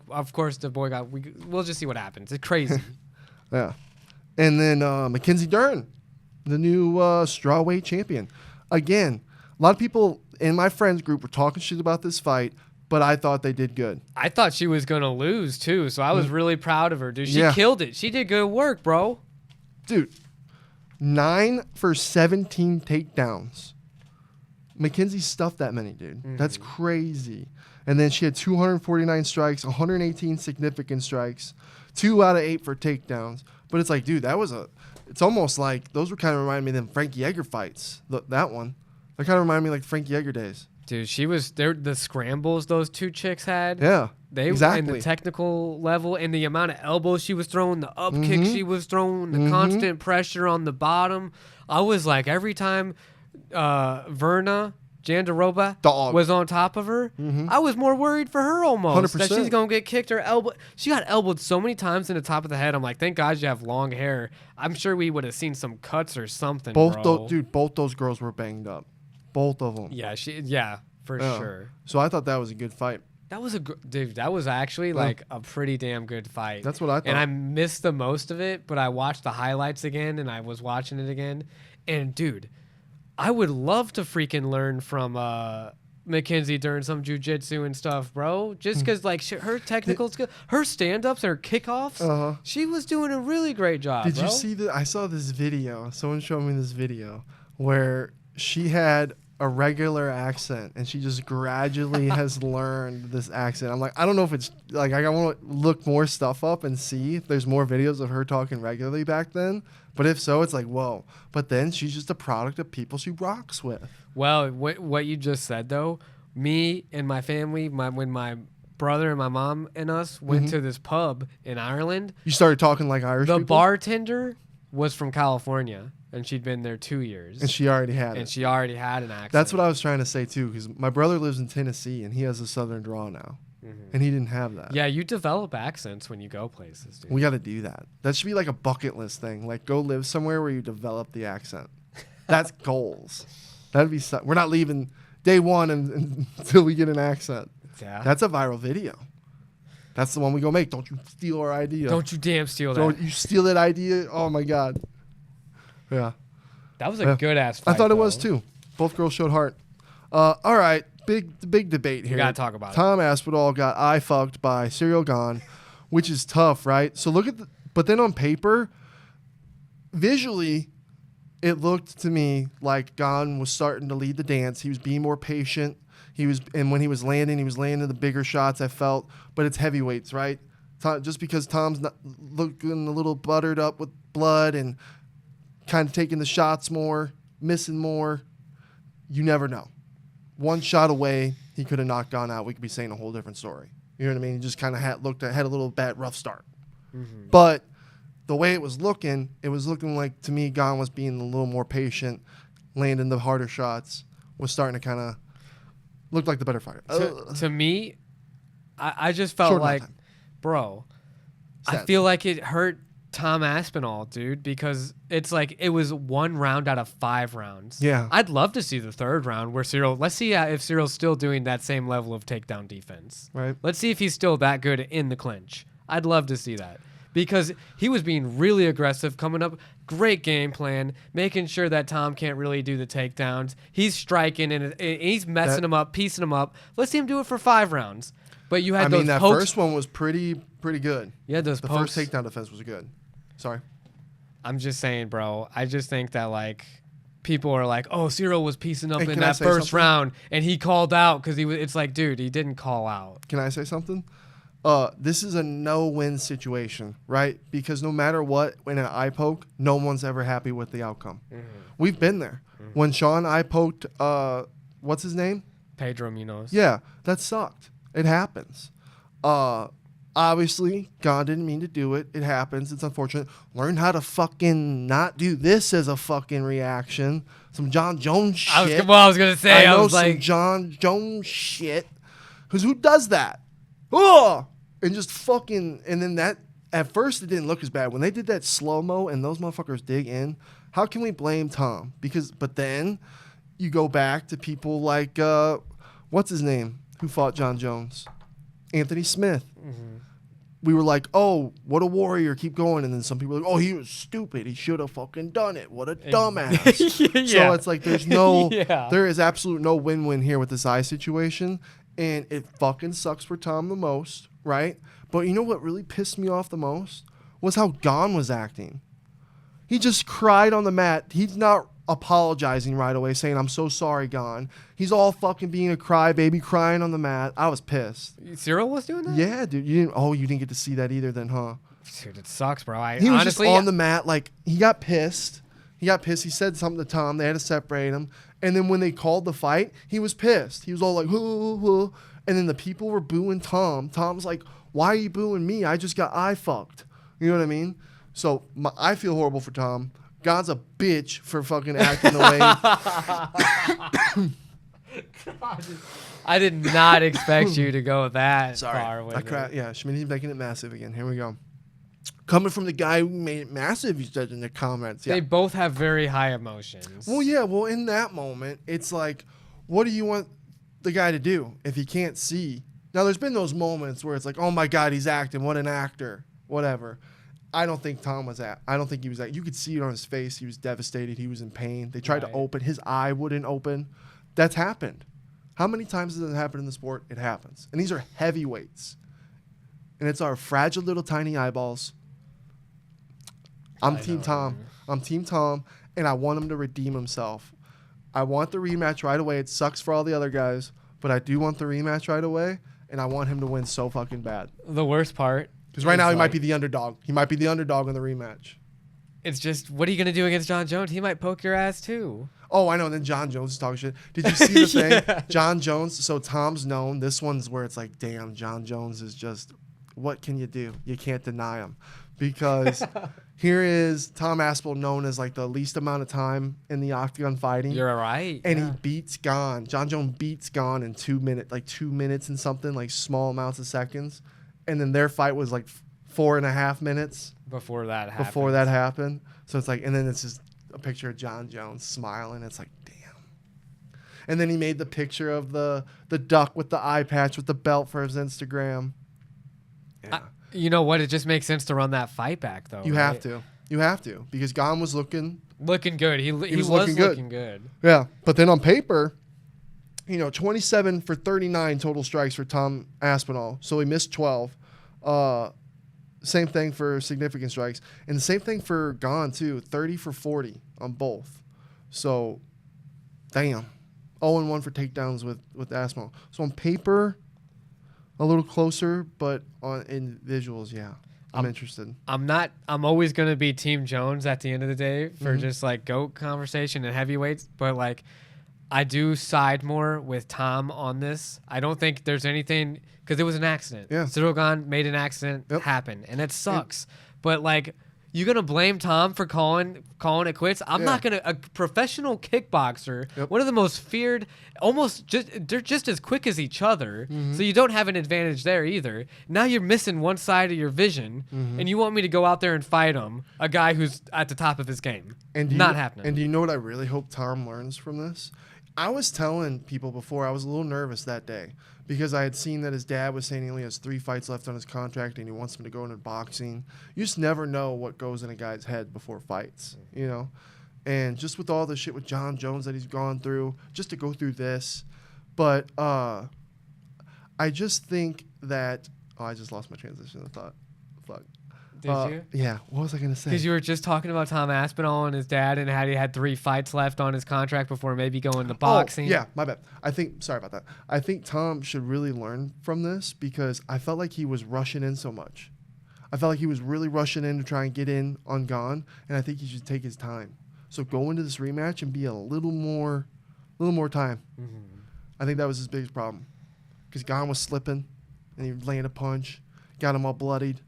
of course the boy got. We'll just see what happens. It's crazy. Yeah, and then Mackenzie Dern, the new strawweight champion. Again, a lot of people in my friends group were talking shit about this fight. But I thought they did good. I thought she was going to lose, too, so I was really proud of her, dude. She killed it. She did good work, bro. Dude, 9 for 17 takedowns. Mackenzie stuffed that many, dude. Mm-hmm. That's crazy. And then she had 249 strikes, 118 significant strikes, 2 out of 8 for takedowns. But it's like, dude, it's almost like, those were kind of reminding me of them Frankie Edgar fights. That one. That kind of reminded me like the Frankie Edgar days. Dude, she was there. The scrambles those 2 chicks had. Yeah, exactly. And the technical level and the amount of elbows she was throwing, the up kick she was throwing, the constant pressure on the bottom. I was like, every time Verna Jandiroba was on top of her, I was more worried for her almost 100%. that she's gonna get kicked or elbow. She got elbowed so many times in the top of the head. I'm like, thank God you have long hair. I'm sure we would have seen some cuts or something. Both those girls were banged up. Both of them. Yeah, for sure. So I thought that was a good fight. That was dude. That was actually like a pretty damn good fight. That's what I thought. And I missed the most of it, but I watched the highlights again, and I was watching it again. And dude, I would love to freaking learn from Mackenzie during some jujitsu and stuff, bro. Just because like her technical skill, her stand-ups, her kickoffs, she was doing a really great job. Did bro. you see that? I saw this video. Someone showed me this video where she had a regular accent and she just gradually has learned this accent. I'm like, I don't know if it's like I want to look more stuff up and see if there's more videos of her talking regularly back then. But if so, it's like, whoa. But then she's just a product of people she rocks with. Well, what you just said though, me and my family, when my brother and my mom and us went to this pub in Ireland, You started talking like Irish the people? bartender was from California. And she'd been there 2 years. And she already had it. And she already had an accent. That's what I was trying to say, too, because my brother lives in Tennessee, and he has a southern drawl now. And he didn't have that. Yeah, you develop accents when you go places, dude. We got to do that. That should be like a bucket list thing. Like, go live somewhere where you develop the accent. That's goals. That'd be we're not leaving day one until we get an accent. Yeah. That's a viral video. That's the one we go make. Don't you steal our idea. Don't you damn steal that. Don't you steal that idea. Oh, my God. Yeah. That was a good-ass fight, I thought it was, though. too. Both girls showed heart. All right. Big debate here. We got to talk about Tom Aspinall got eye fucked by Cyril Gahn, which is tough, right? So look at but then on paper, visually, it looked to me like Gahn was starting to lead the dance. He was being more patient. And when he was landing the bigger shots, I felt. But it's heavyweights, right? Just because Tom's not looking a little buttered up with blood and kind of taking the shots more, missing more, you never know. One shot away, he could have knocked Gahn out. We could be saying a whole different story. You know what I mean? He just kind of had a little bad rough start. Mm-hmm. But the way it was looking like, to me, Gahn was being a little more patient, landing the harder shots, was starting to kind of look like the better fighter. To me, I just felt like, bro, I feel like it hurt Tom Aspinall, dude, because it's like it was 1 round out of 5 rounds. Yeah. I'd love to see the 3rd round where let's see if Cyril's still doing that same level of takedown defense. Right. Let's see if he's still that good in the clinch. I'd love to see that because he was being really aggressive, coming up, great game plan, making sure that Tom can't really do the takedowns. He's striking and he's messing him up, piecing him up. Let's see him do it for 5 rounds. But you had those that pokes. first one was pretty good. Yeah, those the pokes. first takedown defense was good. Sorry. I'm just saying, bro. I just think that, like, people are like, oh, Cyril was piecing up in that first something? round, and he called out because it's like, dude, he didn't call out. Can I say something? This is a no-win situation, right? Because no matter what, in an eye poke, no one's ever happy with the outcome. Mm-hmm. We've been there. Mm-hmm. When Sean eye poked, what's his name? Pedro Munoz. Yeah, that sucked. It happens. Obviously, God didn't mean to do it. It happens. It's unfortunate. Learn how to fucking not do this as a fucking reaction. Some John Jones shit. I was going to say. I know was some like, John Jones shit. Because who does that? Oh! And just fucking... And then that... At first, it didn't look as bad. When they did that slow-mo and those motherfuckers dig in, how can we blame Tom? But then you go back to people like... what's his name? Who fought John Jones? Anthony Smith. Mm-hmm. We were like, oh, what a warrior, keep going. And then some people were like, oh, he was stupid. He should have fucking done it. What a dumbass. Yeah. So it's like there is absolute no win-win here with this eye situation. And it fucking sucks for Tom the most, right? But you know what really pissed me off the most? Was how Gahn was acting. He just cried on the mat. He's not apologizing right away, saying, I'm so sorry, Gahn. He's all fucking being a crybaby, crying on the mat. I was pissed. Cyril was doing that? Yeah, dude. You didn't get to see that either then, huh? Dude, it sucks, bro. He was just on the mat, like, he got pissed. He said something to Tom. They had to separate him. And then when they called the fight, he was pissed. He was all like, hoo. And then the people were booing Tom. Tom's like, why are you booing me? I just got eye fucked. You know what I mean? So I feel horrible for Tom. God's a bitch for fucking acting the way. I did not expect you to go that far with it. Yeah, Schmitty's making it massive again. Here we go. Coming from the guy who made it massive, he said in the comments. Yeah. They both have very high emotions. Well, yeah. Well, in that moment, it's like, what do you want the guy to do if he can't see? Now, there's been those moments where it's like, oh my God, he's acting. What an actor. Whatever. I don't think Tom was at. I don't think he was at. You could see it on his face. He was devastated. He was in pain. They tried to open. His eye wouldn't open. That's happened. How many times does it happen in the sport? It happens. And these are heavyweights. And it's our fragile little tiny eyeballs. I'm Team Tom. I'm Team Tom. And I want him to redeem himself. I want the rematch right away. It sucks for all the other guys. But I do want the rematch right away. And I want him to win so fucking bad. The worst part. Because right now he might be the underdog. He might be the underdog in the rematch. It's just, what are you going to do against Jon Jones? He might poke your ass too. Oh, I know. And then Jon Jones is talking shit. Did you see the thing? Yeah. Jon Jones. So Tom's known. This one's where it's like, damn, Jon Jones is just, what can you do? You can't deny him. Because here is Tom Aspinall, known as like the least amount of time in the octagon fighting. You're right. And he beats Gon. Jon Jones beats Gon in 2 minutes, like 2 minutes and something, like small amounts of seconds. And then their fight was like 4.5 minutes. Before that happened. So it's like, and then it's just a picture of Jon Jones smiling. It's like, damn. And then he made the picture of the duck with the eye patch with the belt for his Instagram. Yeah. You know what? It just makes sense to run that fight back, though. You have to. You have to. Because Gon was looking good. He was looking good. Yeah. But then on paper, 27 for 39 total strikes for Tom Aspinall. So he missed 12. Same thing for significant strikes. And the same thing for Gon, too. 30 for 40 on both. So, damn. 0-1 for takedowns with Aspinall. So on paper, a little closer, but in visuals, yeah. I'm interested. I'm always going to be Team Jones at the end of the day for just like GOAT conversation and heavyweights. But like, I do side more with Tom on this. I don't think there's anything, because it was an accident. Yeah. Ciryl Gane made an accident happen, and it sucks. But like, you're gonna blame Tom for calling it quits? I'm not gonna. A professional kickboxer, one of the most feared, they're just as quick as each other. So you don't have an advantage there either. Now you're missing one side of your vision, and you want me to go out there and fight him, a guy who's at the top of his game. And not happening. And do you know what I really hope Tom learns from this? I was telling people before, I was a little nervous that day because I had seen that his dad was saying he only has 3 fights left on his contract and he wants him to go into boxing. You just never know what goes in a guy's head before fights, And just with all the shit with Jon Jones that he's gone through, just to go through this. But I just think that... Oh, I just lost my transition of thought. Fuck. Did you? Yeah. What was I going to say? Because you were just talking about Tom Aspinall and his dad and how he had 3 fights left on his contract before maybe going to boxing. Oh, yeah, my bad. Sorry about that. I think Tom should really learn from this because I felt like he was rushing in so much. I felt like he was really rushing in to try and get in on Gon, and I think he should take his time. So go into this rematch and be a little more time. I think that was his biggest problem because Gon was slipping and he landed a punch, got him all bloodied.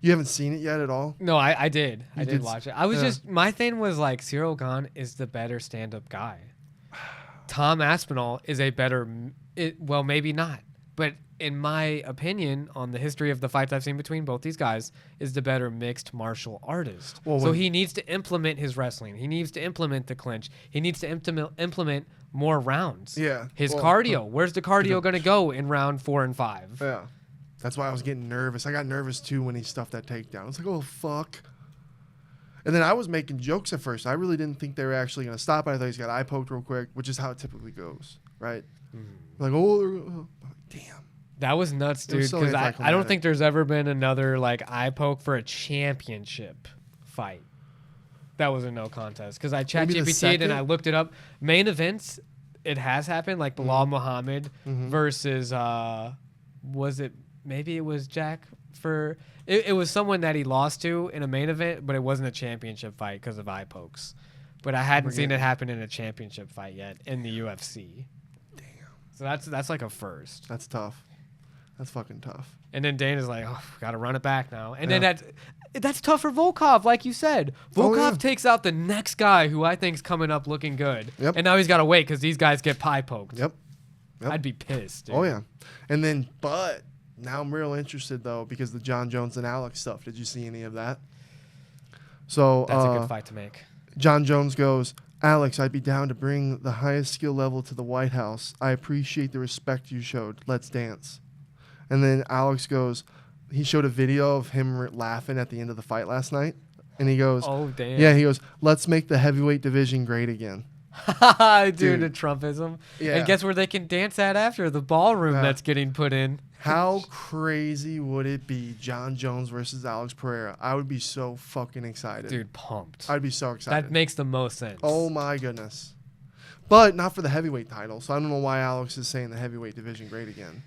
You haven't seen it yet at all? No, I did. I did watch it. I was just, my thing was like, Ciryl Gane is the better stand-up guy. Tom Aspinall is a better, well, maybe not, but in my opinion, on the history of the fights I've seen between both these guys, is the better mixed martial artist. Well, so he needs to implement his wrestling. He needs to implement the clinch. He needs to implement more rounds. Yeah. His cardio. Where's the cardio going to go in round 4 and 5? Yeah. That's why I was getting nervous. I got nervous, too, when he stuffed that takedown. I was like, oh, fuck. And then I was making jokes at first. I really didn't think they were actually going to stop it. I thought he's got eye poked real quick, which is how it typically goes, right? Like, oh, damn. That was nuts, dude, because I don't think there's ever been another, like, eye poke for a championship fight. That was a no contest. Because I ChatGPT'd and I looked it up. Main events, it has happened, like Bilal Muhammad versus, maybe it was Jack for... It was someone that he lost to in a main event, but it wasn't a championship fight because of eye pokes. But I hadn't seen it happen in a championship fight yet in the UFC. Damn. So that's like a first. That's tough. That's fucking tough. And then Dana's like, oh, got to run it back now. And then that's tough for Volkov, like you said. Volkov takes out the next guy who I think's coming up looking good. Yep. And now he's got to wait because these guys get pie poked. Yep. I'd be pissed, dude. Oh, yeah. And then, but... Now I'm real interested, though, because the Jon Jones and Alex stuff. Did you see any of that? So that's a good fight to make. Jon Jones goes, Alex, I'd be down to bring the highest skill level to the White House. I appreciate the respect you showed. Let's dance. And then Alex goes, he showed a video of him laughing at the end of the fight last night. And he goes, Oh, damn. yeah, he goes, let's make the heavyweight division great again. Dude, the Trumpism. Yeah. And guess where they can dance at after? The ballroom Yeah. that's getting put in. How crazy would it be, John Jones versus Alex Pereira? I would be so fucking excited. Dude, pumped. I'd be so excited. That makes the most sense. Oh my goodness. But not for the heavyweight title, so I don't know why Alex is saying the heavyweight division great again.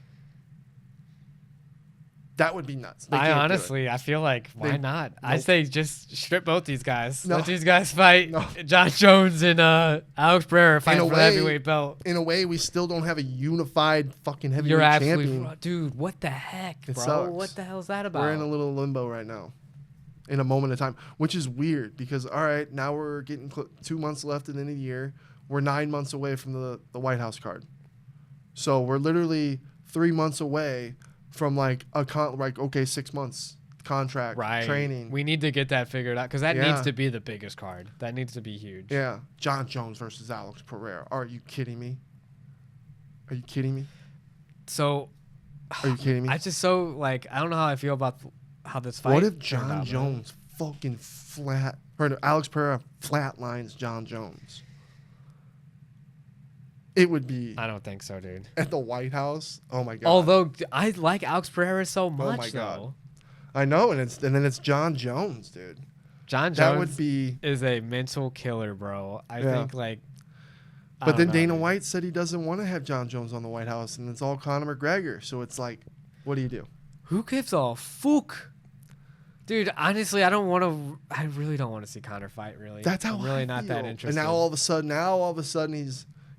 That would be nuts. They I can't do it. honestly, I feel like, why not? I Nope. say just strip both these guys. No. Let these guys fight. No. John Jones and Alex Pereira fight In a for the way- heavyweight belt. In a way, we still don't have a unified fucking heavyweight You're absolutely champion. dude. What the heck, It bro? sucks. What the hell's that about? We're in a little limbo right now, in a moment of time, which is weird because all right, now we're getting 2 months left in the year. We're 9 months away from the White House card, so we're literally 3 months away from like 6 months contract training. We need to get that figured out because that Yeah. needs to be the biggest card. That needs to be huge. Yeah, John Jones versus Alex Pereira. Are you kidding me? Are you kidding me? So, Are you kidding me? I just so like I don't know how I feel about how this fight. What if turned John out, man. Jones fucking Alex Pereira flatlines John Jones? It would be I don't think so, dude. at the White House. Oh my god! Although I like Alex Pereira so much, my God. though. I know, and then it's John Jones, dude. John Jones That would be. is a mental killer, bro. I Yeah. think like. I But don't then know, Dana dude. White said he doesn't want to have John Jones on the White House, and it's all Conor McGregor. So it's like, what do you do? Who gives a fuck? Dude, honestly, I really don't want to see Conor fight. Really, That's how I'm really I not feel. that And interested. now all of a sudden,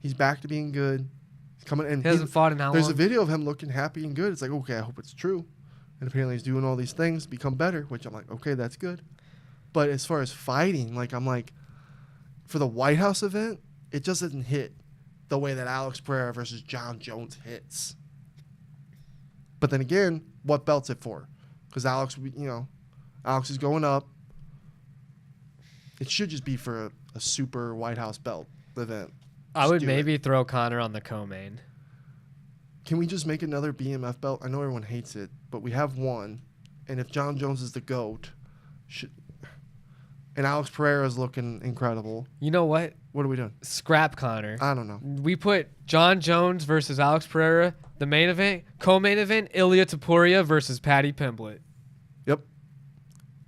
he's back to being good. He's coming in. he hasn't fought in how There's long? a video of him looking happy and good. It's like, okay, I hope it's true. And apparently he's doing all these things, become better, which I'm like, okay, that's good. But as far as fighting, like I'm like, for the White House event, it just doesn't hit the way that Alex Pereira versus John Jones hits. But then again, what belt's it for? Because Alex is going up. It should just be for a super White House belt event. I Just would do maybe throw Conor on the co-main. Can we just make another BMF belt? I know everyone hates it, but we have one. And if John Jones is the GOAT, and Alex Pereira is looking incredible, You know what? what are we doing? Scrap Conor. I don't know. We put John Jones versus Alex Pereira, the main event. Co-main event, Ilya Taporia versus Paddy Pimblett. Yep.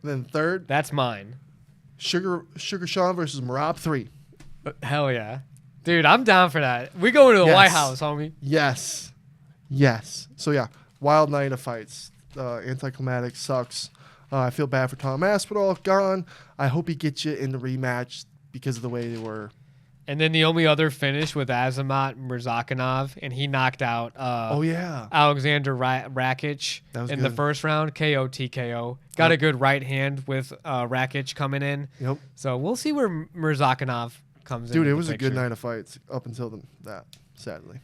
Then third, That's mine. Sugar Sean versus Marab 3. Hell yeah. Dude, I'm down for that. We go to the Yes. White House, homie. Yes. Yes. So yeah, wild night of fights. Anticlimactic sucks. I feel bad for Tom Aspinall gone. I hope he gets you in the rematch because of the way they were. And then the only other finish with Azamat Murzakanov, and he knocked out Oh yeah. Alexander Rakic That was in the good. first round, KO TKO. Got a good right hand with Rakic coming in. Yep. So we'll see where Murzakanov comes in. Dude, it was a good night of fights up until that, sadly.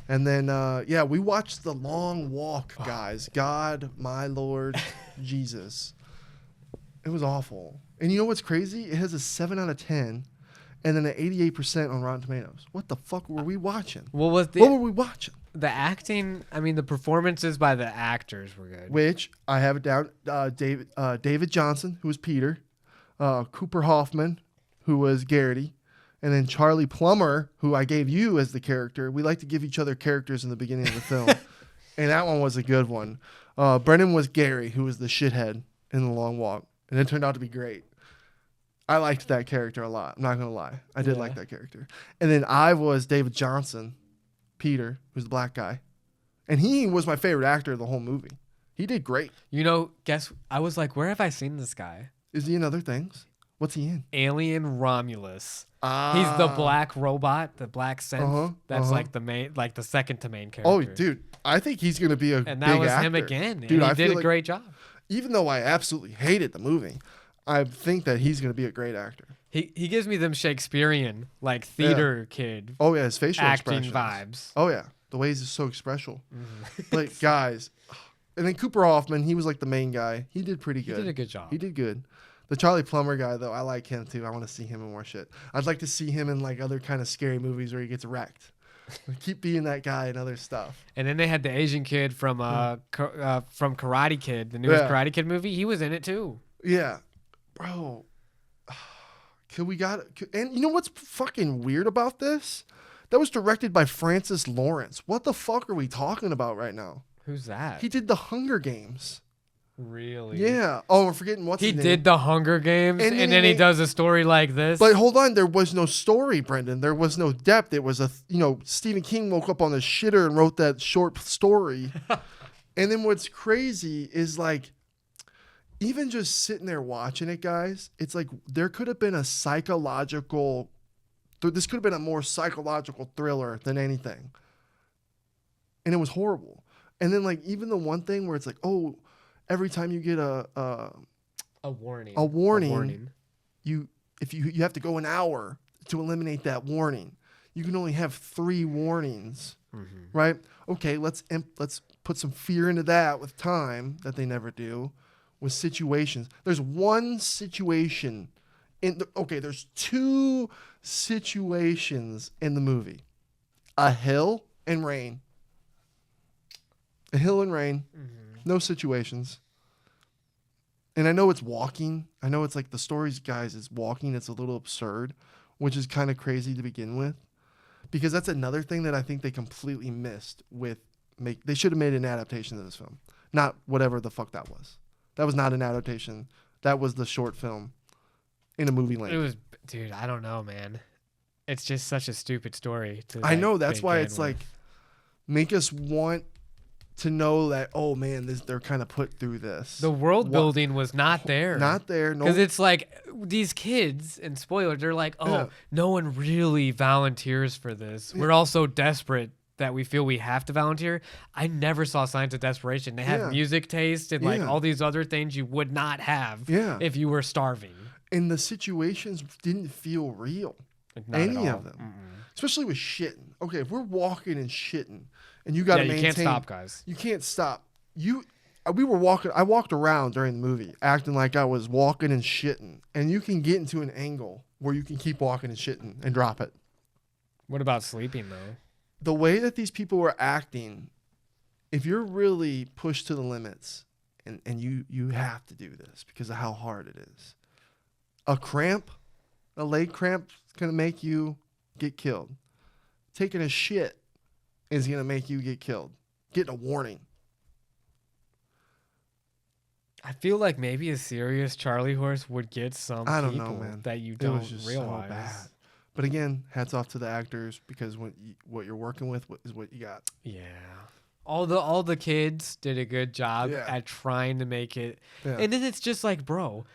And then, we watched The Long Walk, guys. God, my Lord, Jesus. It was awful. And you know what's crazy? It has a 7 out of 10 and then an 88% on Rotten Tomatoes. What the fuck were we watching? What was What were we watching? the acting? I mean, the performances by the actors were good. Which, I have it down, David Johnson, who was Peter, Cooper Hoffman, who was Garrity, and then Charlie Plummer, who I gave you as the character. We like to give each other characters in the beginning of the film. And that one was a good one. Brennan was Gary, who was the shithead in The Long Walk. And it turned out to be great. I liked that character a lot. I'm not going to lie. I did like that character. And then I was David Johnson, Peter, who's the black guy. And he was my favorite actor of the whole movie. He did great. You know, I was like, where have I seen this guy? Is he in other things? What's he in? Alien Romulus. He's the black robot, the black synth. That's like the main, like the second to main character. Oh, dude. I think he's going to be a And big that was actor. him again. Dude, And I he did feel a like- great job. Even though I absolutely hated the movie, I think that he's going to be a great actor. He gives me them Shakespearean, like theater kid Oh, yeah, his facial acting expressions. vibes. Oh, yeah. The way he's so expressive. Like, guys. And then Cooper Hoffman, he was like the main guy. He did pretty He good. did a good job. He did good. The Charlie Plummer guy, though, I like him too. I want to see him in more shit. I'd like to see him in like other kind of scary movies where he gets wrecked. Keep being that guy and other stuff. And then they had the Asian kid from Karate Kid, the newest Karate Kid movie. He was in it too. Yeah, bro. And you know what's fucking weird about this? That was directed by Francis Lawrence. What the fuck are we talking about right now? Who's that? He did the Hunger Games. Really? Yeah. Oh, we're forgetting what's his name. He did the Hunger Games, and then he does a story like this. But hold on, there was no story, Brendan. There was no depth. It was Stephen King woke up on the shitter and wrote that short story. And then what's crazy is like, even just sitting there watching it, guys, it's like there could have been this could have been a more psychological thriller than anything. And it was horrible. And then like even the one thing where it's like, oh, every time you get a warning, you have to go an hour to eliminate that warning. You can only have 3 warnings, right? Okay, let's put some fear into that with time that they never do, with situations. There's one situation there's 2 situations in the movie: a hill and rain. A hill and rain. No situations. And I know it's walking. I know it's like the stories, guys, is walking. It's a little absurd, which is kind of crazy to begin with. Because that's another thing that I think they completely missed they should have made an adaptation of this film. Not whatever the fuck that was. That was not an adaptation. That was the short film in a movie length. It was, dude, I don't know, man. It's just such a stupid story. I know. That's why it's like, make us want to know that, oh man, they're kind of put through this. The world building was not there. Not there. No. Because it's like these kids, and spoilers, they're like, no one really volunteers for this. We're all so desperate that we feel we have to volunteer. I never saw signs of desperation. They have music taste and like all these other things you would not have if you were starving. And the situations didn't feel real. Any of them. Especially with shitting. Okay, if we're walking and shitting, and you got to maintain. You can't stop, guys. You can't stop. We were walking. I walked around during the movie, acting like I was walking and shitting, and you can get into an angle where you can keep walking and shitting and drop it. What about sleeping though? The way that these people were acting, if you're really pushed to the limits, and you have to do this because of how hard it is. A leg cramp is gonna make you get killed. Taking a shit is going to make you get killed. Getting a warning. I feel like maybe a serious Charlie horse would get some people that you don't realize. So bad. But again, hats off to the actors, because what you're working with is what you got. Yeah. All the kids did a good job at trying to make it. Yeah. And then it's just like, bro,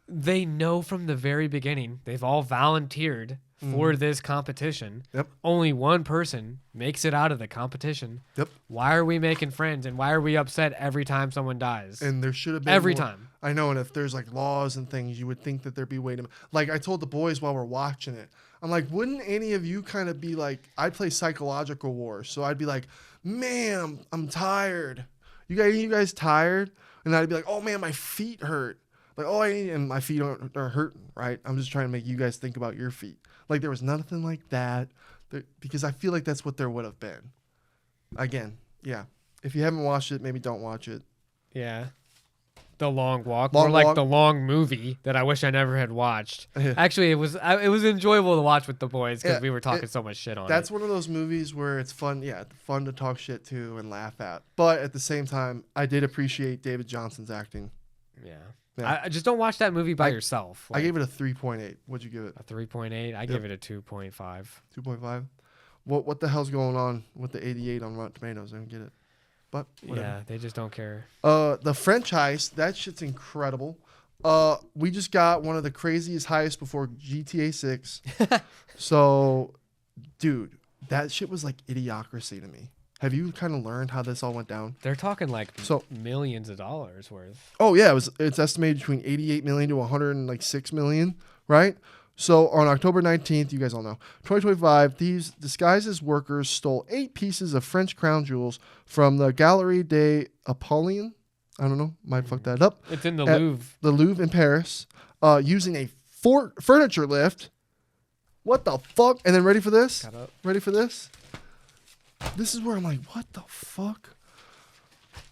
they know from the very beginning, they've all volunteered for this competition. Yep. Only one person makes it out of the competition. Yep. Why are we making friends, and why are we upset every time someone dies? And there should have been every time. I know, and if there's like laws and things, you would think that there'd be way to. Like I told the boys while we're watching it, I'm like, wouldn't any of you kind of be like, I play psychological wars, so I'd be like, man, I'm tired. You guys tired? And I'd be like, oh man, my feet hurt. Like, and my feet aren't hurting, right? I'm just trying to make you guys think about your feet. Like, there was nothing like that, because I feel like that's what there would have been. Again, yeah. If you haven't watched it, maybe don't watch it. Yeah. The Long Walk, or like the long movie that I wish I never had watched. Actually, it was enjoyable to watch with the boys because we were talking so much shit on it. That's one of those movies where it's fun, fun to talk shit to and laugh at. But at the same time, I did appreciate David Johnson's acting. Yeah. I just don't watch that movie by yourself. I gave it a 3.8. What'd you give it? A 3.8? I give it a 2.5. 2.5? What the hell's going on with the 88 on Rotten Tomatoes? I don't get it. But whatever. Yeah, they just don't care. The French Heist, that shit's incredible. We just got one of the craziest heists before GTA 6. So, dude, that shit was like Idiocracy to me. Have you kind of learned how this all went down? They're talking like millions of dollars worth. Oh yeah, it's estimated between 88 million to 106 million, right? So on October 19th, you guys all know, 2025, these disguised as workers stole 8 pieces of French crown jewels from the Galerie des Apollon. I don't know, might fuck that up. It's in the Louvre. The Louvre in Paris. using a furniture lift. What the fuck? And then ready for this? Ready for this? This is where I'm like, what the fuck?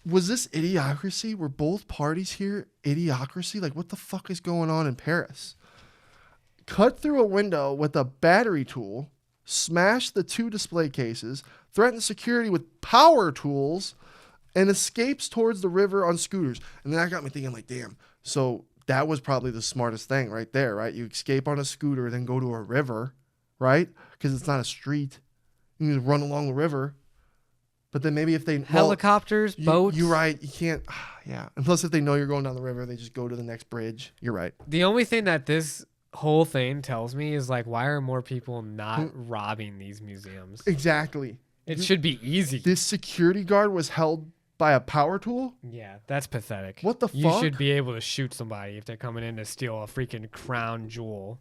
Was this Idiocracy? Were both parties here Idiocracy? Like, what the fuck is going on in Paris? Cut through a window with a battery tool, smash the 2 display cases, threatens security with power tools, and escapes towards the river on scooters. And then that got me thinking, like, damn. So that was probably the smartest thing right there, right? You escape on a scooter, then go to a river, right? Because it's not a street. You just run along the river. But then maybe if they... Helicopters, boats. You're right. You can't... Yeah. And plus, if they know you're going down the river, they just go to the next bridge. You're right. The only thing that this whole thing tells me is, like, why are more people not robbing these museums? Exactly. It should be easy. This security guard was held by a power tool? Yeah, that's pathetic. What the fuck? You should be able to shoot somebody if they're coming in to steal a freaking crown jewel.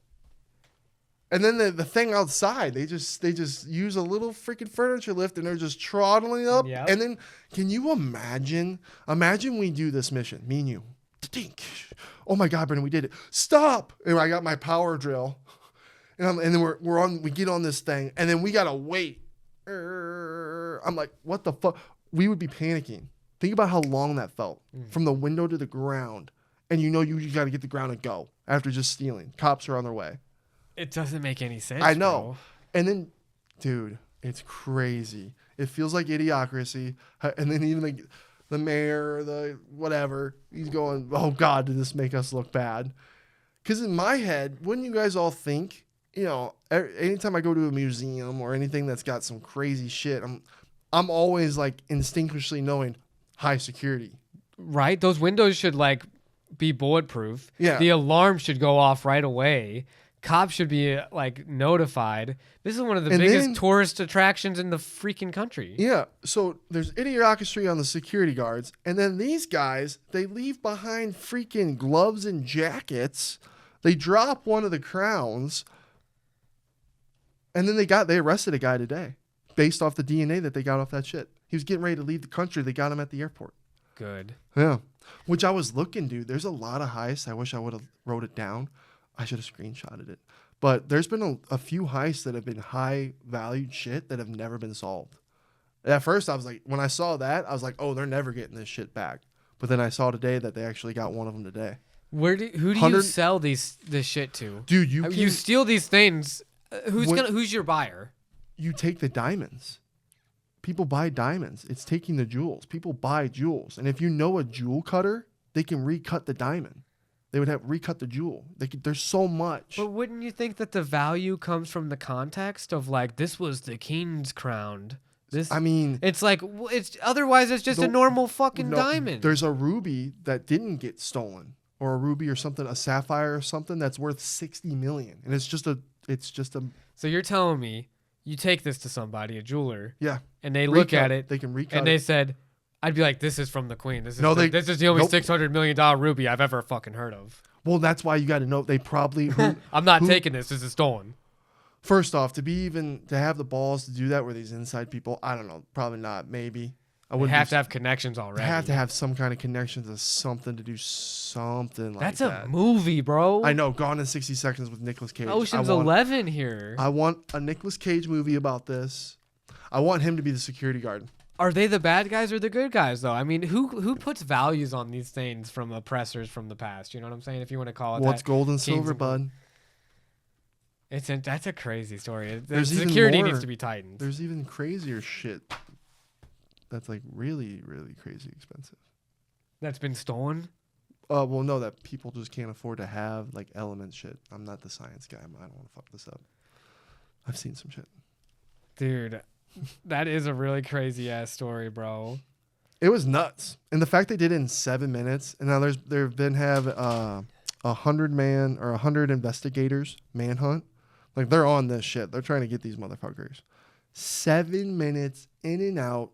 And then the thing outside, they just use a little freaking furniture lift and they're just trottling up. Yep. And then, can you imagine? Imagine we do this mission, me and you. Dink. Oh my God, Brendan, we did it. Stop! And I got my power drill, and then we get on this thing, and then we gotta wait. I'm like, what the fuck? We would be panicking. Think about how long that felt from the window to the ground, and you got to get the ground and go after just stealing. Cops are on their way. It doesn't make any sense. I know. Bro. And then, dude, it's crazy. It feels like Idiocracy. And then even the mayor, the whatever, he's going, oh God, did this make us look bad? Because in my head, wouldn't you guys all think, anytime I go to a museum or anything that's got some crazy shit, I'm always like instinctually knowing high security. Right? Those windows should like be bulletproof. Yeah. The alarm should go off right away. Cops should be like notified. This is one of the biggest tourist attractions in the freaking country. Yeah. So there's Idiocracy on the security guards. And then these guys, they leave behind freaking gloves and jackets. They drop one of the crowns. And then they arrested a guy today based off the DNA that they got off that shit. He was getting ready to leave the country. They got him at the airport. Good. Yeah. Which I was looking, dude. There's a lot of heists. I wish I would have wrote it down. I should have screenshotted it. But there's been a few heists that have been high valued shit that have never been solved. At first, I was like, when I saw that, I was like, oh, they're never getting this shit back. But then I saw today that they actually got one of them today. Who do you sell this shit to? Dude, you steal these things. Who's your buyer? You take the diamonds. People buy diamonds. It's taking the jewels. People buy jewels. And if you know a jewel cutter, they can recut the diamond. They would have recut the jewel. There's so much. But wouldn't you think that the value comes from the context of like, this was the king's crown? It's like, otherwise it's just a normal fucking diamond. There's a ruby that didn't get stolen, or a ruby or something, a sapphire or something that's worth $60 million. And it's just a. So you're telling me you take this to somebody, a jeweler. Yeah. And they look at it. They can recut and they said, I'd be like, this is from the queen. This is the only nope. $600 million ruby I've ever fucking heard of. Well, that's why you got to know. They probably. I'm not taking this. This is stolen. First off, to have the balls to do that with these inside people, I don't know. Probably not. Maybe. I would have to have connections already. I have to have some kind of connections to something to do something like that. That's a movie, bro. I know. Gone in 60 Seconds with Nicolas Cage. Ocean's 11 here. I want a Nicolas Cage movie about this. I want him to be the security guard. Are they the bad guys or the good guys, though? I mean, who puts values on these things from oppressors from the past? You know what I'm saying? If you want to call it what's that. Gold and silver, bud? That's a crazy story. There's security needs to be tightened. There's even crazier shit that's like really, really crazy expensive. That's been stolen? Well, no, that people just can't afford to have, like element shit. I'm not the science guy. I don't want to fuck this up. I've seen some shit. Dude. That is a really crazy ass story, bro. It was nuts, and the fact they did it in 7 minutes, and now they've been 100 investigators manhunt, like they're on this shit. They're trying to get these motherfuckers. 7 minutes in and out.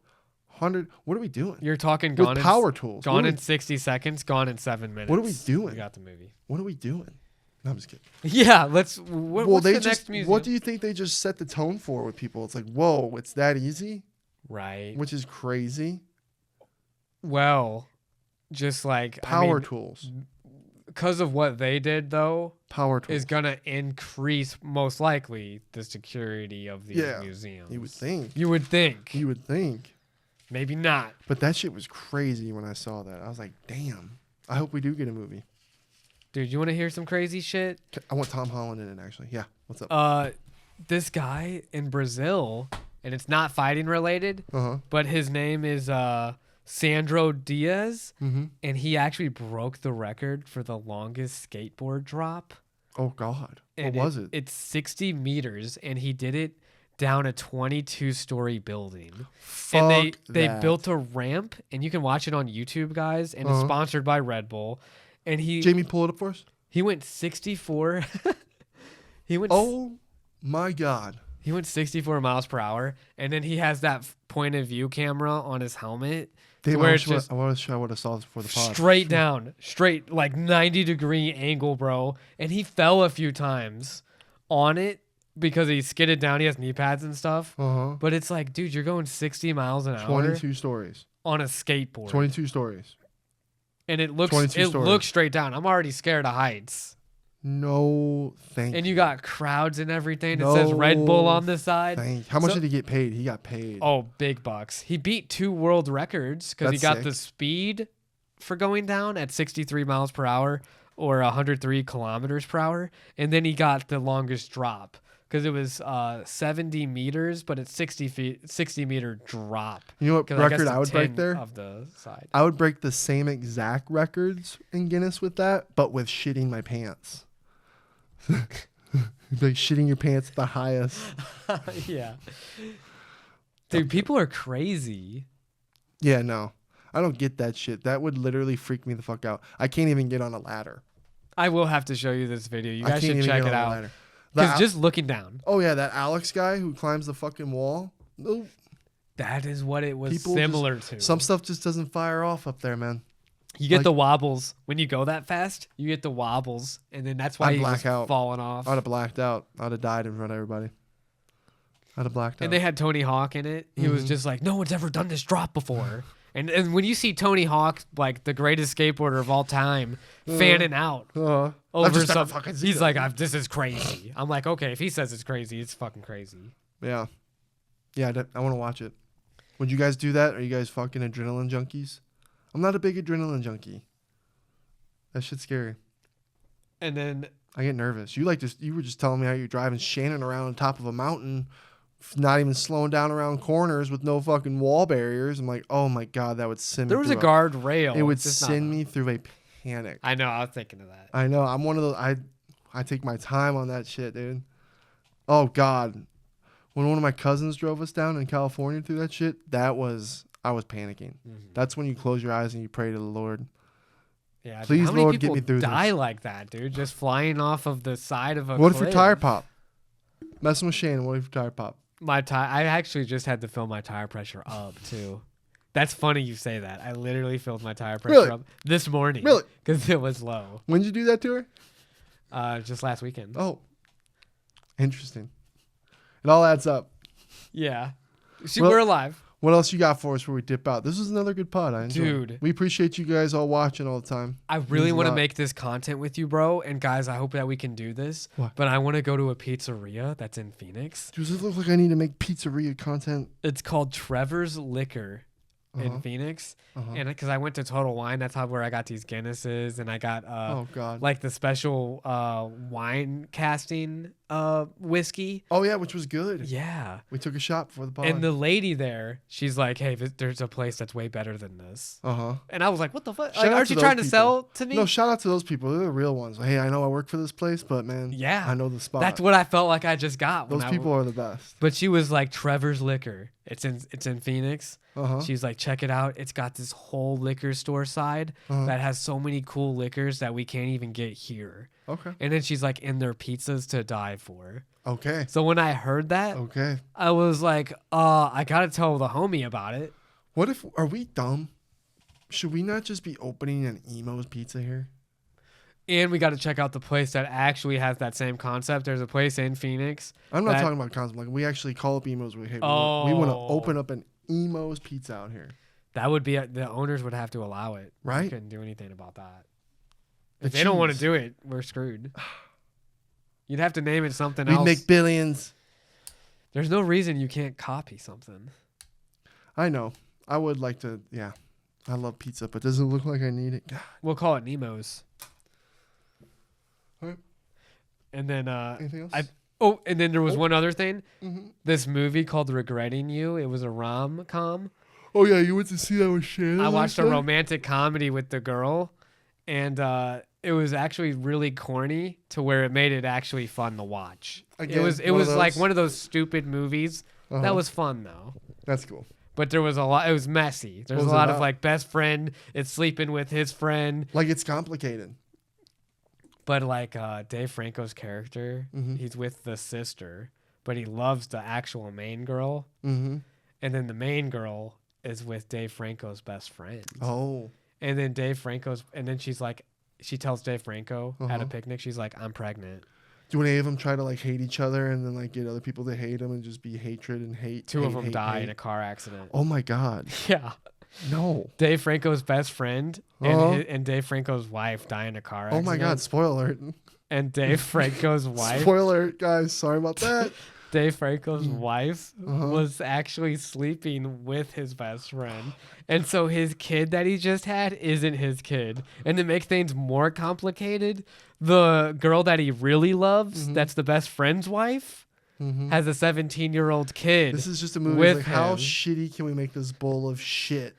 100. What are we doing? You're talking gone with power tools. Gone in 60 seconds. Gone in 7 minutes. What are we doing? We got the movie. What are we doing? No, I'm just kidding. Yeah, what's the next museum? What do you think they just set the tone for with people? It's like, whoa, it's that easy? Right. Which is crazy. Well, just like power tools. because of what they did, though, Power tools. is going to increase, most likely, the security of these museums. You would think. You would think. You would think. Maybe not. But that shit was crazy when I saw that. I was like, damn. I hope we do get a movie. Dude, you want to hear some crazy shit? I want Tom Holland in it, actually. Yeah. What's up? This guy in Brazil, and it's not fighting related, but his name is Sandro Diaz, and he actually broke the record for the longest skateboard drop. Oh, God. And what was it? It's 60 meters, and he did it down a 22-story building. Fuck and they built a ramp, and you can watch it on YouTube, guys, and it's sponsored by Red Bull. And Jamie, pull it up for us. He went 64. Oh my God. He went 64 miles per hour, and then he has that point of view camera on his helmet. Damn, where I it's just wish I would have saw this before the pod. straight down, straight like 90-degree angle, bro. And he fell a few times on it because he skidded down. He has knee pads and stuff. But it's like, dude, you're going 60 miles an hour. 22 stories. On a skateboard. 22 stories. And it looks straight down. I'm already scared of heights. No, thank you. And you got crowds and everything. It says Red Bull on the side. How much did he get paid? He got paid. Oh, big bucks. He beat 2 world records because he got the speed for going down at 63 miles per hour or 103 kilometers per hour. And then he got the longest drop because it was 70 meters, but it's 60-meter drop. You know what record I would break there? Of the side. I would break the same exact records in Guinness with that, but with shitting my pants. Like shitting your pants at the highest. Yeah. Dude, people are crazy. Yeah, no. I don't get that shit. That would literally freak me the fuck out. I can't even get on a ladder. I will have to show you this video. You guys should check it out. Because just looking down. Oh, yeah, that Alex guy who climbs the fucking wall. No. That is what it was similar to. Some stuff just doesn't fire off up there, man. You get the wobbles. When you go that fast, you get the wobbles, and then that's why he's falling off. I'd have blacked out. I'd have died in front of everybody. I'd have blacked out. And they had Tony Hawk in it. He was just like, no one's ever done this drop before. And when you see Tony Hawk, like the greatest skateboarder of all time, fanning out over something, he's like, this is crazy. I'm like, okay, if he says it's crazy, it's fucking crazy. Yeah. Yeah, I want to watch it. Would you guys do that? Are you guys fucking adrenaline junkies? I'm not a big adrenaline junkie. That shit's scary. And then I get nervous. You were just telling me how you're driving Shannon around on top of a mountain, not even slowing down around corners with no fucking wall barriers. I'm like, oh my God, that would send me. There was a guard rail. It would send me through a panic. I know. I was thinking of that. I know. I'm one of those. I take my time on that shit, dude. Oh God, when one of my cousins drove us down in California through that shit, I was panicking. That's when you close your eyes and you pray to the Lord. Yeah, please, Lord, get me through this. Die like that, dude. Just flying off of the side of a What cliff. if your tire pop? Messing with Shannon. What if your tire pop? I actually just had to fill my tire pressure up too. That's funny you say that. I literally filled my tire pressure up this morning. Really? Because it was low. When did you do that to her? Just last weekend. Oh, interesting. It all adds up. Yeah. We're alive. What else you got for us before we dip out? This was another good pod. I enjoyed Dude. We appreciate you guys all watching all the time. I really want to make this content with you, bro. And guys, I hope that we can do this. What? But I want to go to a pizzeria that's in Phoenix. Does it look like I need to make pizzeria content? It's called Trevor's Liquor in Phoenix. And because I went to Total Wine, that's where I got these Guinnesses, and I got oh God, like the special wine casting whiskey. Oh yeah, which was good. Yeah, we took a shot before the pod. And the lady there, she's like, "Hey, there's a place that's way better than this." And I was like, "What the fuck? Like, aren't you trying to sell to me?" No, shout out to those people. They're the real ones. Hey, I know I work for this place, but man, yeah, I know the spot. That's what I felt like I just got. Those people are the best. But she was like, "Trevor's Liquor. It's in Phoenix." She's like, check it out. It's got this whole liquor store side that has so many cool liquors that we can't even get here. Okay. And then she's like, in their pizzas to die for. Okay. So when I heard that, I was like, I gotta tell the homie about it. What if, are we dumb? Should we not just be opening an Emo's Pizza here? And we got to check out the place that actually has that same concept. There's a place in Phoenix. I'm not talking about concept. Like, we actually call up Emo's. Hey, we want to open up an Emo's Pizza out here. That would be the owners would have to allow it. Right? We couldn't do anything about that. If they don't want to do it, we're screwed. You'd have to name it something else. We'd make billions. There's no reason you can't copy something. I know. I would like to. Yeah, I love pizza, but does it look like I need it? God. We'll call it Nemo's. All right. And then Anything else? and then there was one other thing. Mm-hmm. This movie called Regretting You. It was a rom-com. Oh yeah, you went to see that with Shannon. I watched a romantic comedy with the girl, and it was actually really corny to where it made it actually fun to watch. Again, it was like one of those stupid movies. Uh-huh. That was fun though. That's cool. But there was a lot. It was messy. There's a lot of like best friend is sleeping with his friend. Like it's complicated. But like Dave Franco's character, Mm-hmm. he's with the sister, but he loves the actual main girl. Mm-hmm. And then the main girl is with Dave Franco's best friend. Oh. And then she's like, she tells Dave Franco at Uh-huh. a picnic, she's like, I'm pregnant. Do any of them try to like hate each other and then like get other people to hate them and just be hatred and hate? Two of them hate, die hate? in a car accident. Oh my God. Yeah. No. Dave Franco's best friend Uh-huh. and Dave Franco's wife die in a car Oh accident. my God. Spoiler alert. And Dave Franco's wife. Spoiler alert, guys. Sorry about that. Dave Franco's wife Uh-huh. was actually sleeping with his best friend. And so his kid that he just had isn't his kid. And to make things more complicated, the girl that he really loves, that's the best friend's wife, has a 17-year-old kid. This is just a movie. with Like, how him. shitty can we make this bowl of shit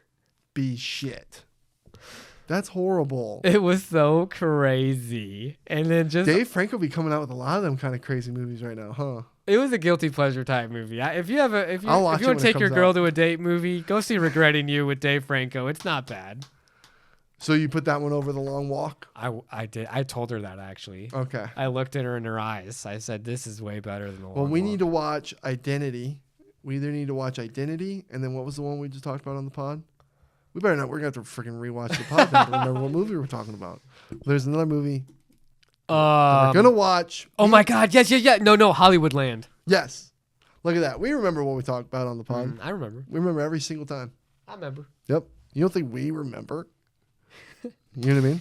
be shit? That's horrible. It was so crazy. And then just Dave Franco be coming out with a lot of them kind of crazy movies right now, huh? it was a guilty pleasure type movie. If you I'll watch want it when to it take your comes girl out. to a date movie, go see Regretting You with Dave Franco. It's not bad. So you put that one over The Long Walk? I did. I told her that actually. Okay. I looked at her in her eyes. I said, "This is way better than the Well, Long we Walk." need to watch Identity. We either need to watch Identity, and then what was the one we just talked about on the pod? We better not. We're going to have to freaking rewatch the pod now to remember what movie we're talking about. There's another movie we're going to watch. Oh my God! Yes, yeah. No, Hollywoodland. Yes. Look at that. We remember what we talked about on the pod. I remember. We remember every single time. I remember. Yep. You don't think we remember? You know what I mean?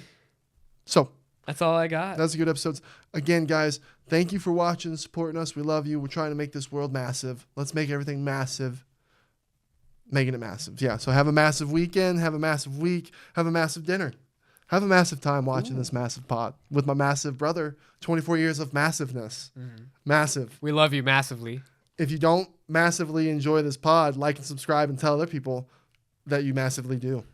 So That's all I got. that's a good episode. Again, guys, thank you for watching and supporting us. We love you. We're trying to make this world massive. Let's make everything massive. Making it massive. Yeah. So have a massive weekend. Have a massive week. Have a massive dinner. Have a massive time watching this massive pod with my massive brother. 24 years of massiveness. Massive. We love you massively. If you don't massively enjoy this pod, like and subscribe and tell other people that you massively do.